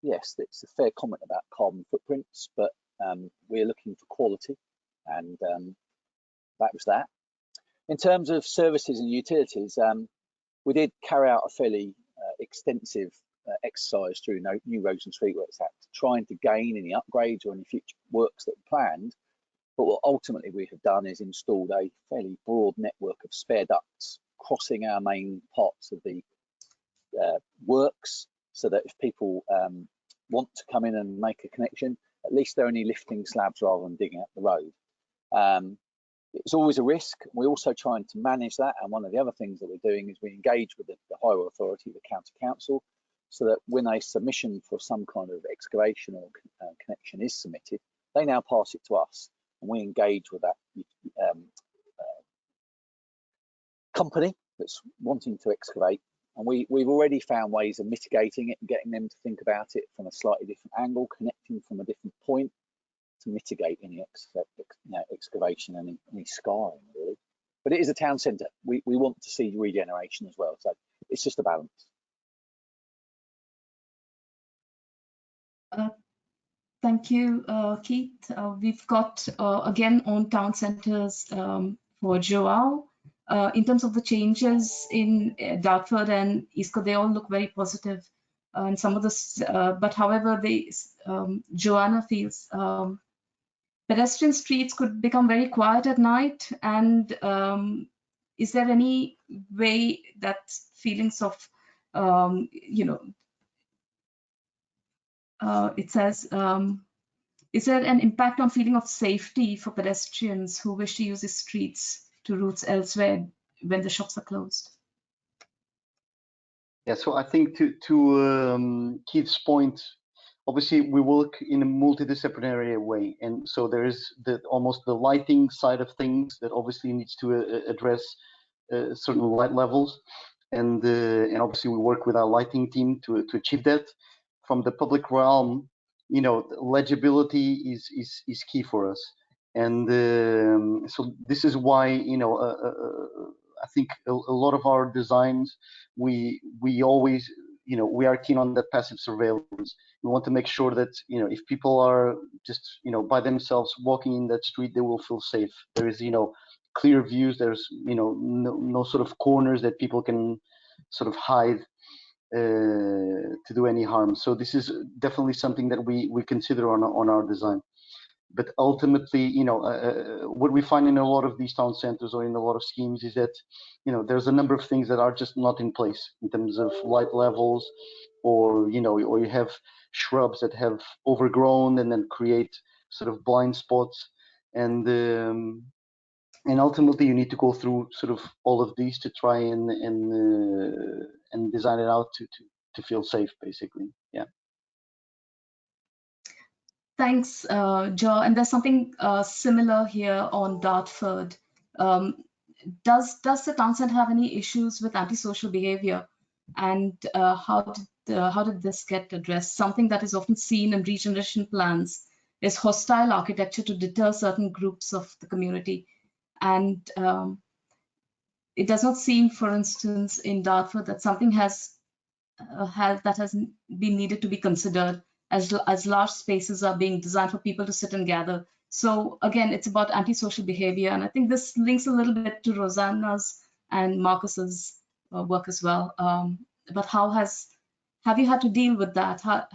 Yes, it's a fair comment about carbon footprints, but we're looking for quality, and that was that. In terms of services and utilities, we did carry out a fairly extensive exercise through New Roads and Streetworks Act, trying to gain any upgrades or any future works that were planned. But what ultimately we have done is installed a fairly broad network of spare ducts crossing our main parts of the works, so that if people want to come in and make a connection, at least they're only lifting slabs rather than digging up the road. It's always a risk. We're also trying to manage that, and one of the other things that we're doing is we engage with the higher authority, the county council, so that when a submission for some kind of excavation or connection is submitted, they now pass it to us, and we engage with that company that's wanting to excavate, and we've already found ways of mitigating it and getting them to think about it from a slightly different angle, connecting from a different point, to mitigate any excavation and any scarring, really. But it is a town centre. We want to see regeneration as well, so it's just a balance. Thank you, Keith. We've got again on town centres for Joao. In terms of the changes in Dartford and Eastcote, they all look very positive. And some of this, but however, Joanna feels pedestrian streets could become very quiet at night. And is there any way that feelings of, it says, is there an impact on feeling of safety for pedestrians who wish to use the streets to routes elsewhere when the shops are closed? Yeah, so I think to Keith's point, obviously we work in a multidisciplinary way, and so there is almost the lighting side of things that obviously needs to address certain light levels, and obviously we work with our lighting team to achieve that. From the public realm, legibility is key for us, and so this is why I think a lot of our designs, we always, we are keen on that passive surveillance. We want to make sure that, if people are just, by themselves walking in that street, they will feel safe. There is, clear views. There's, no sort of corners that people can sort of hide to do any harm. So this is definitely something that we consider on our design. But ultimately, what we find in a lot of these town centers or in a lot of schemes is that, there's a number of things that are just not in place in terms of light levels, or or you have shrubs that have overgrown and then create sort of blind spots, and ultimately you need to go through sort of all of these to try and design it out to feel safe, basically. Yeah. Thanks, Joe. And there's something similar here on Dartford. Does the town centre have any issues with antisocial behaviour, and how did this get addressed? Something that is often seen in regeneration plans is hostile architecture to deter certain groups of the community, and it does not seem, for instance, in Dartford that something has been needed to be considered, as large spaces are being designed for people to sit and gather. So again, it's about antisocial behavior, and I think this links a little bit to Rosanna's and Marcus's work as well. But have you had to deal with that? How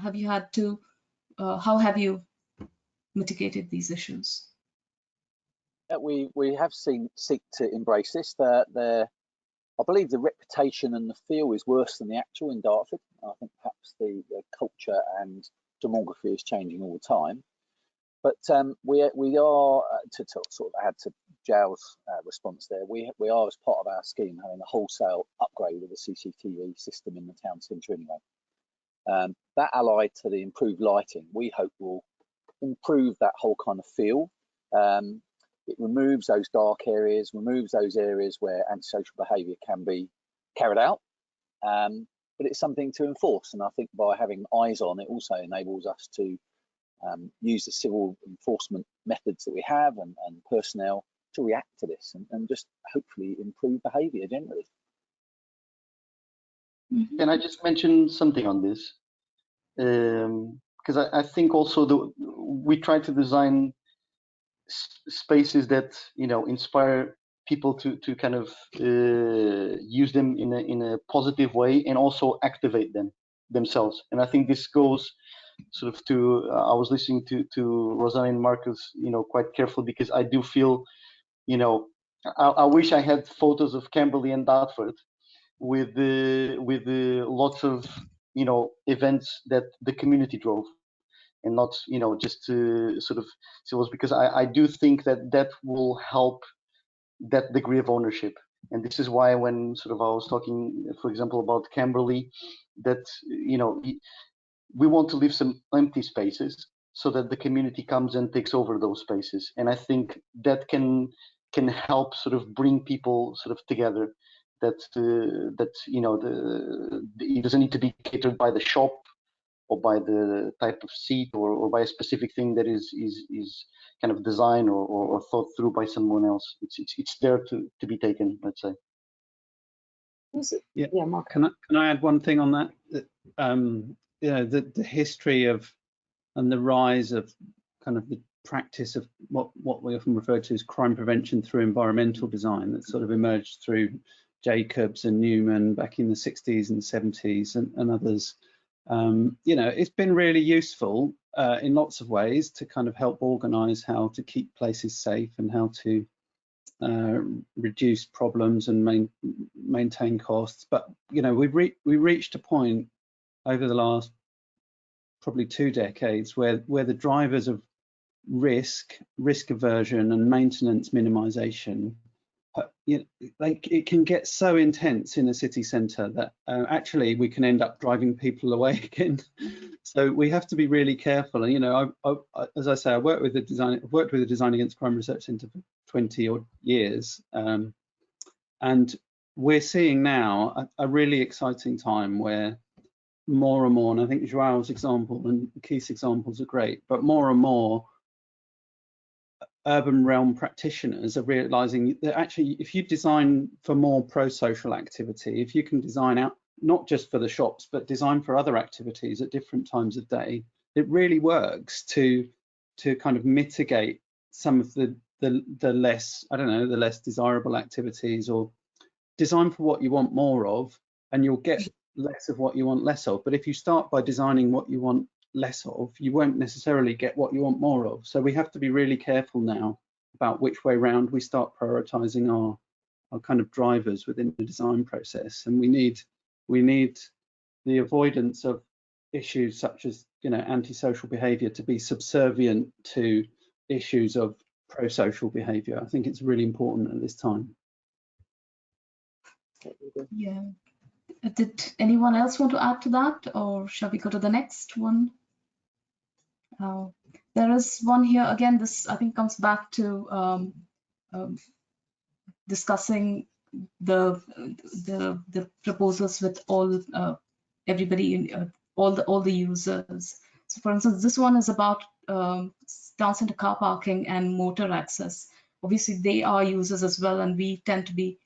have you mitigated these issues? We have seek to embrace this. I believe the reputation and the feel is worse than the actual in Dartford. I think perhaps the culture and demography is changing all the time. But we are, to sort of add to Jao's response there, we are, as part of our scheme, having a wholesale upgrade of the CCTV system in the town centre anyway. That allied to the improved lighting, we hope will improve that whole kind of feel. It removes those dark areas, removes those areas where antisocial behaviour can be carried out, but it's something to enforce. And I think by having eyes on it also enables us to use the civil enforcement methods that we have and personnel to react to this and just hopefully improve behaviour generally. Can I just mention something on this? Because I think also we try to design spaces that inspire people to kind of use them in a positive way and also activate themselves. And I think this goes sort of to I was listening to Rosanna and Marcus quite carefully, because I do feel I wish I had photos of Kimberly and Dartford with the lots of events that the community drove, and not just to sort of, so it was because I do think that will help that degree of ownership. And this is why when sort of I was talking, for example, about Kimberly, that we want to leave some empty spaces so that the community comes and takes over those spaces. And I think that can help sort of bring people sort of together, that it doesn't need to be catered by the shop or by the type of seat or by a specific thing that is kind of designed or thought through by someone else. It's there to be taken, let's say. Yeah, Mark. Can I add one thing on that? The history of and the rise of kind of the practice of what we often refer to as crime prevention through environmental design, that sort of emerged through Jacobs and Newman back in the 60s and 70s and others. It's been really useful in lots of ways to kind of help organise how to keep places safe and how to reduce problems and maintain costs. But we reached a point over the last probably 2 decades where the drivers of risk aversion and maintenance minimisation, it can get so intense in a city centre that actually we can end up driving people away again. So we have to be really careful. And as I say, I've worked with the Design Against Crime Research Centre for 20 odd years, and we're seeing now a really exciting time where more and more, and I think Joao's example and Keith's examples are great, but more and more urban realm practitioners are realizing that actually if you design for more pro-social activity, if you can design out not just for the shops but design for other activities at different times of day, it really works to kind of mitigate some of the less, I don't know, the less desirable activities, or design for what you want more of and you'll get less of what you want less of. But if you start by designing what you want less of, you won't necessarily get what you want more of. So we have to be really careful now about which way round we start prioritizing our kind of drivers within the design process. And we need the avoidance of issues such as, you know, antisocial behaviour to be subservient to issues of pro-social behaviour. I think it's really important at this time. Yeah. Did anyone else want to add to that, or shall we go to the next one? There is one here again. This, I think, comes back to discussing the proposals with all everybody in all the users. So, for instance, this one is about town centre car parking and motor access. Obviously, they are users as well, and we tend to be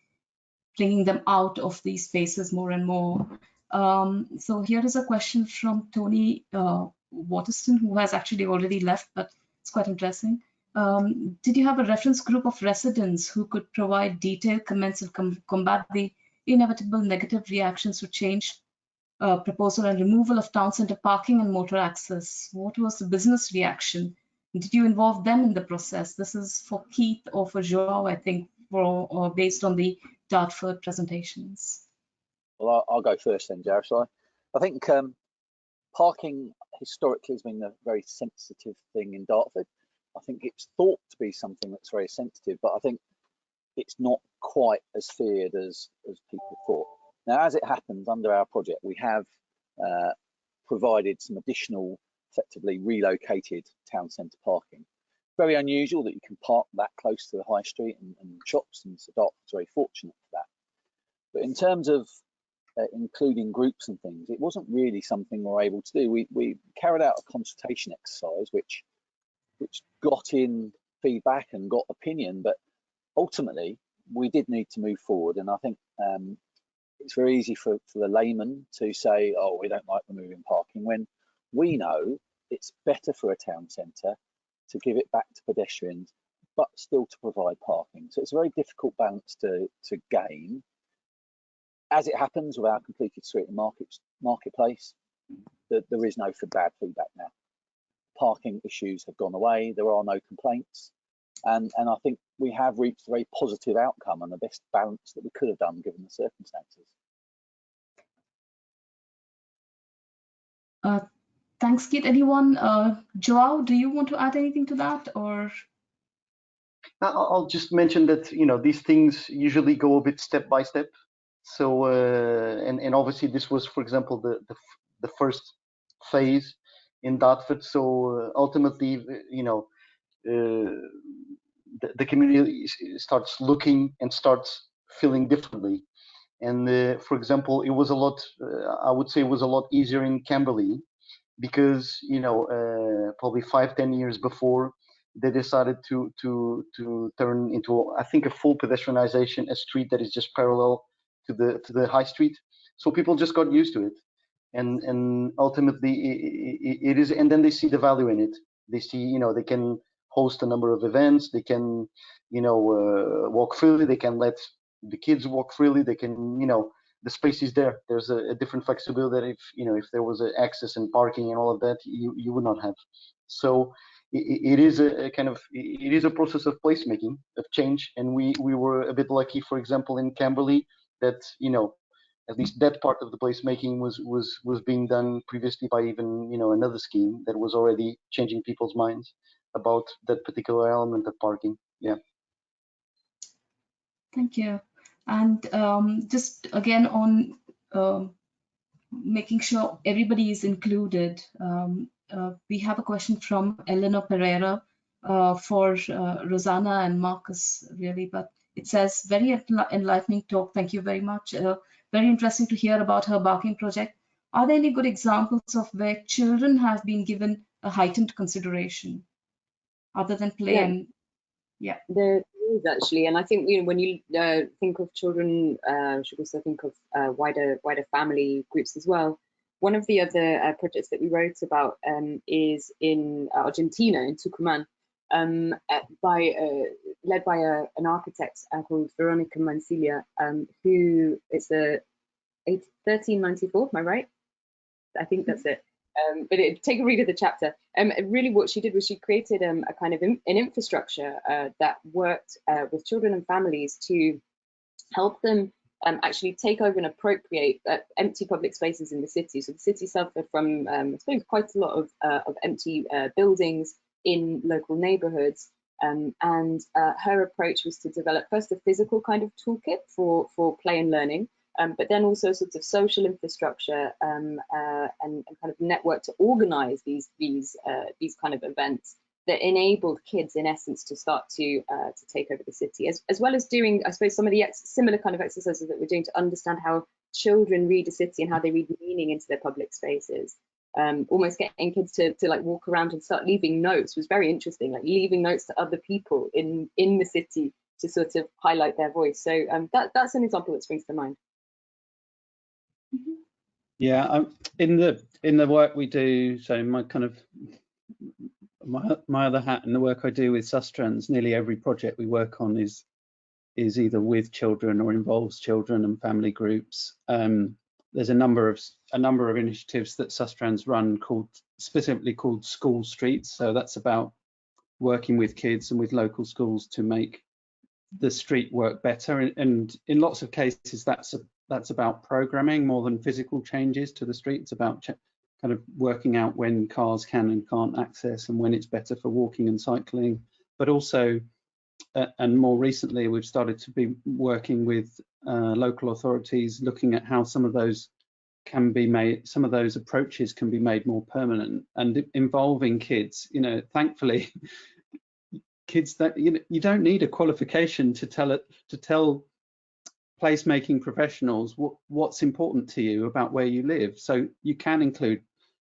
bringing them out of these spaces more and more. So here is a question from Tony Waterston, who has actually already left, but it's quite interesting. Did you have a reference group of residents who could provide detailed comments and combat the inevitable negative reactions to change proposal and removal of town centre parking and motor access? What was the business reaction? Did you involve them in the process? This is for Keith or for Joao, I think, or based on the Dartford presentations. Well, I'll go first then, Jarrah. I think parking historically has been a very sensitive thing in Dartford. I think it's thought to be something that's very sensitive, but I think it's not quite as feared as people thought. Now, as it happens, under our project, we have provided some additional, effectively relocated town centre parking. Very unusual that you can park that close to the high street and shops, and so Dartford's very fortunate for that. But in terms of including groups and things, it wasn't really something we were able to do. We carried out a consultation exercise which got in feedback and got opinion, but ultimately we did need to move forward. And I think it's very easy for the layman to say, oh, we don't like removing parking, when we know it's better for a town centre to give it back to pedestrians, but still to provide parking. So it's a very difficult balance to gain. As it happens with our completed street and marketplace, there is no bad feedback now. Parking issues have gone away. There are no complaints. And I think we have reached a very positive outcome and the best balance that we could have done given the circumstances. Thanks, Keith. Anyone? Joao, do you want to add anything to that, or? I'll just mention that, you know, these things usually go a bit step by step. So and obviously this was, for example, the first phase in Dartford. So ultimately, you know, the community starts looking and starts feeling differently. And for example, it was a lot. I would say it was a lot easier in Kimberly, because, you know, probably 5-10 years before, they decided to turn into, I think, a full pedestrianization, a street that is just parallel to the high street. So people just got used to it, and ultimately it is. And then they see the value in it. They see, you know, they can host a number of events. They can, you know, walk freely. They can let the kids walk freely. They can, you know, the space is there. There's a different flexibility that if, you know, if there was access and parking and all of that, you would not have. So it is a kind of, it is a process of placemaking, of change. And we were a bit lucky, for example, in Kimberly, that, you know, at least that part of the placemaking was being done previously by even, you know, another scheme that was already changing people's minds about that particular element of parking. Yeah. Thank you. And just again on making sure everybody is included, we have a question from Eleanor Pereira for Rosanna and Marcus, really, but it says, very enlightening talk. Thank you very much. Very interesting to hear about her barking project. Are there any good examples of where children have been given a heightened consideration other than play? Yeah. And yeah, there is actually, and I think, you know, when you think of children, you should also think of wider family groups as well. One of the other projects that we wrote about is in Argentina, in Tucumán, led by an architect called Veronica Mancilla, who is a 1394. Am I right? I think that's it. But take a read of the chapter. Really, what she did was she created a kind of an infrastructure that worked with children and families to help them actually take over and appropriate empty public spaces in the city. So the city suffered from, I suppose, quite a lot of empty buildings in local neighbourhoods. And her approach was to develop first a physical kind of toolkit for play and learning, but then also sort of social infrastructure and kind of network to organise these kind of events that enabled kids, in essence, to start to take over the city, as well as doing, I suppose, some of the similar kind of exercises that we're doing to understand how children read a city and how they read meaning into their public spaces. Almost getting kids to like walk around and start leaving notes was very interesting, like leaving notes to other people in the city to sort of highlight their voice. So that's an example that springs to mind. Yeah, in the work we do, so my kind of my other hat in the work I do with Sustrans, nearly every project we work on is either with children or involves children and family groups. There's a number of initiatives that Sustrans run specifically called School Streets. So that's about working with kids and with local schools to make the street work better. And in lots of cases, that's about programming more than physical changes to the street. It's about kind of working out when cars can and can't access and when it's better for walking and cycling. But also, and more recently, we've started to be working with local authorities, looking at how some of those approaches can be made more permanent and involving kids. You know, thankfully, kids that you don't need a qualification to tell placemaking professionals what's important to you about where you live. So you can include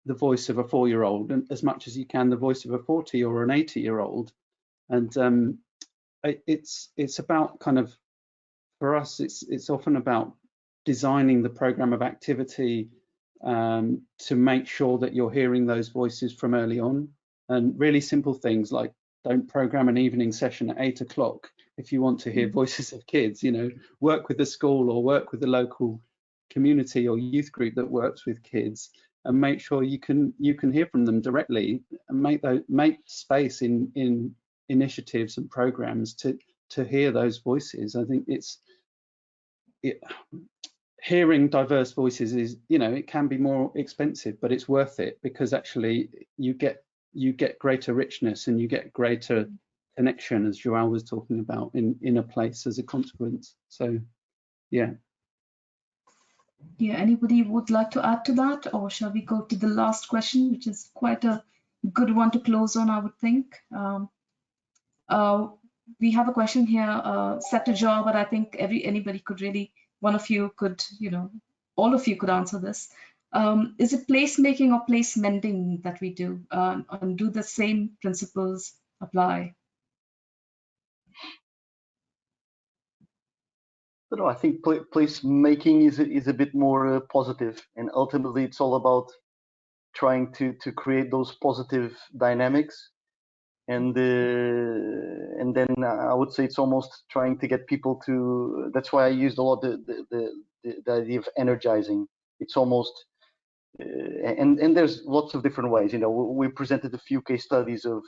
the voice of a 4-year-old and as much as you can the voice of a 40 or an 80-year-old. And it's about kind of, for us, it's often about designing the program of activity to make sure that you're hearing those voices from early on. And really simple things like, don't program an evening session at 8 o'clock if you want to hear voices of kids. You know, work with the school or work with the local community or youth group that works with kids, and make sure you can hear from them directly, and make space in initiatives and programs to hear those voices. I think hearing diverse voices is, it can be more expensive, but it's worth it, because actually you get greater richness and you get greater connection, as Joao was talking about, in a place as a consequence. So yeah. Yeah, anybody would like to add to that, or shall we go to the last question, which is quite a good one to close on, I would think. We have a question here set to Joao, but I think anybody could really, one of you could, all of you could answer this. Is it placemaking or placemending that we do, and do the same principles apply? No, I think placemaking is a bit more positive, and ultimately it's all about trying to create those positive dynamics, and then I would say it's almost trying to get people to. That's why I used a lot the idea of energizing. It's almost and there's lots of different ways. We presented a few case studies of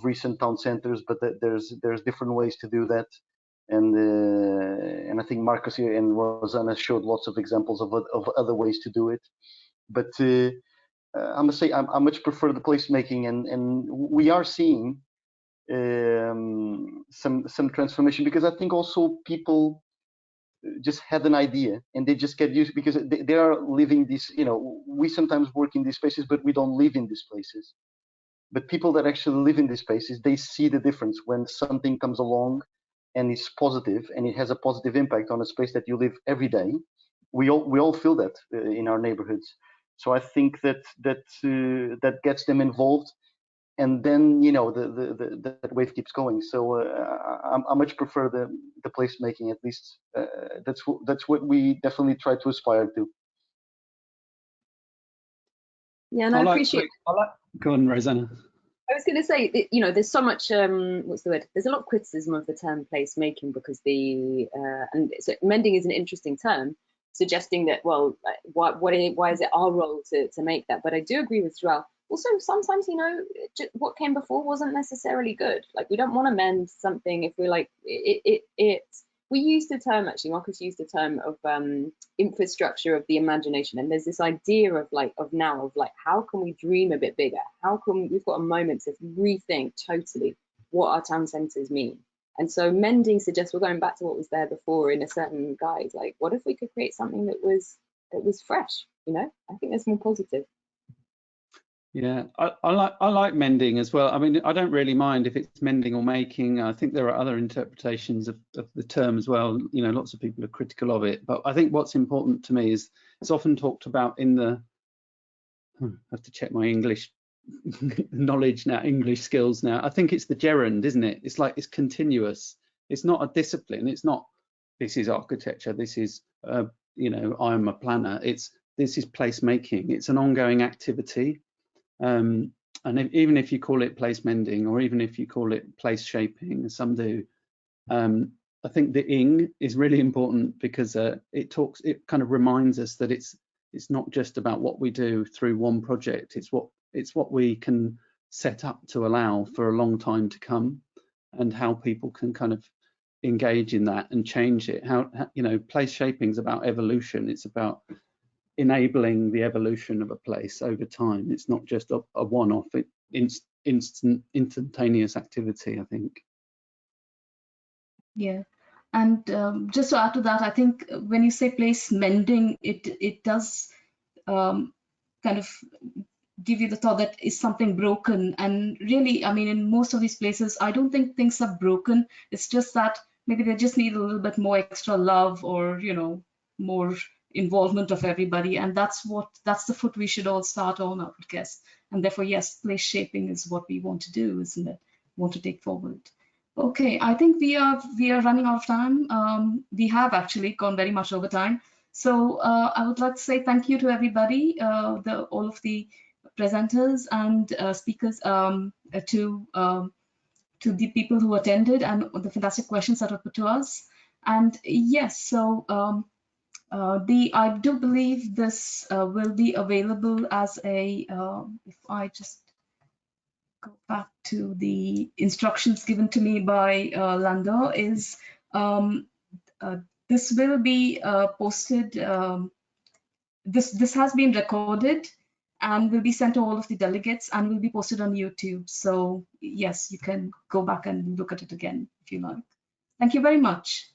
recent town centers, but there's different ways to do that. And I think Marcus here and Rosanna showed lots of examples of other ways to do it. But I must say I much prefer the placemaking, and we are seeing some transformation, because I think also people just had an idea and they just get used, because they are living this. We sometimes work in these spaces, but we don't live in these places. But people that actually live in these spaces, they see the difference when something comes along and it's positive, and it has a positive impact on a space that you live every day. We all feel that in our neighborhoods. So I think that gets them involved, and then that wave keeps going. So I much prefer the placemaking. At least that's what we definitely try to aspire to. Yeah, and I appreciate. Go on, Rosanna. I was going to say, there's so much, what's the word? There's a lot of criticism of the term placemaking, because and so mending is an interesting term, suggesting that, well, why is it our role to make that? But I do agree with Joao. Also, sometimes, what came before wasn't necessarily good. Like, we don't want to mend something if we're like, we used the term, actually, Marcus used the term of infrastructure of the imagination, and there's this idea of how can we dream a bit bigger? How can we've got a moment to rethink totally what our town centres mean? And so mending suggests, we're going back to what was there before in a certain guide, like what if we could create something that was fresh? You know, I think that's more positive. Yeah, I like mending as well. I mean, I don't really mind if it's mending or making. I think there are other interpretations of the term as well. You know, lots of people are critical of it, but I think what's important to me is it's often talked about in the, I have to check my English knowledge now, English skills now. I think it's the gerund, isn't it? It's like it's continuous. It's not a discipline. It's not, this is architecture. This is, you know, I'm a planner. This is placemaking. It's an ongoing activity. And even if you call it place mending, or even if you call it place shaping, as some do, I think the ing is really important because it kind of reminds us that it's not just about what we do through one project. It's what we can set up to allow for a long time to come, and how people can kind of engage in that and change it. How, you know, place shaping is about evolution. It's about enabling the evolution of a place over time. It's not just a one-off, instantaneous activity, I think. Yeah, and just to add to that, I think when you say place mending, it does kind of give you the thought that is something broken. And really, I mean, in most of these places, I don't think things are broken. It's just that maybe they just need a little bit more extra love, or, you know, more involvement of everybody. And that's the foot we should all start on, I would guess. And therefore, yes, place shaping is what we want to do, isn't it? Want to take forward. Okay, I think we are running out of time. We have actually gone very much over time. So I would like to say thank you to everybody, all of the presenters and speakers, to the people who attended, and the fantastic questions that were put to us. And yes, so I do believe this will be available as a, if I just go back to the instructions given to me by Landor, is this will be posted, this has been recorded and will be sent to all of the delegates and will be posted on YouTube. So yes, you can go back and look at it again if you like. Thank you very much.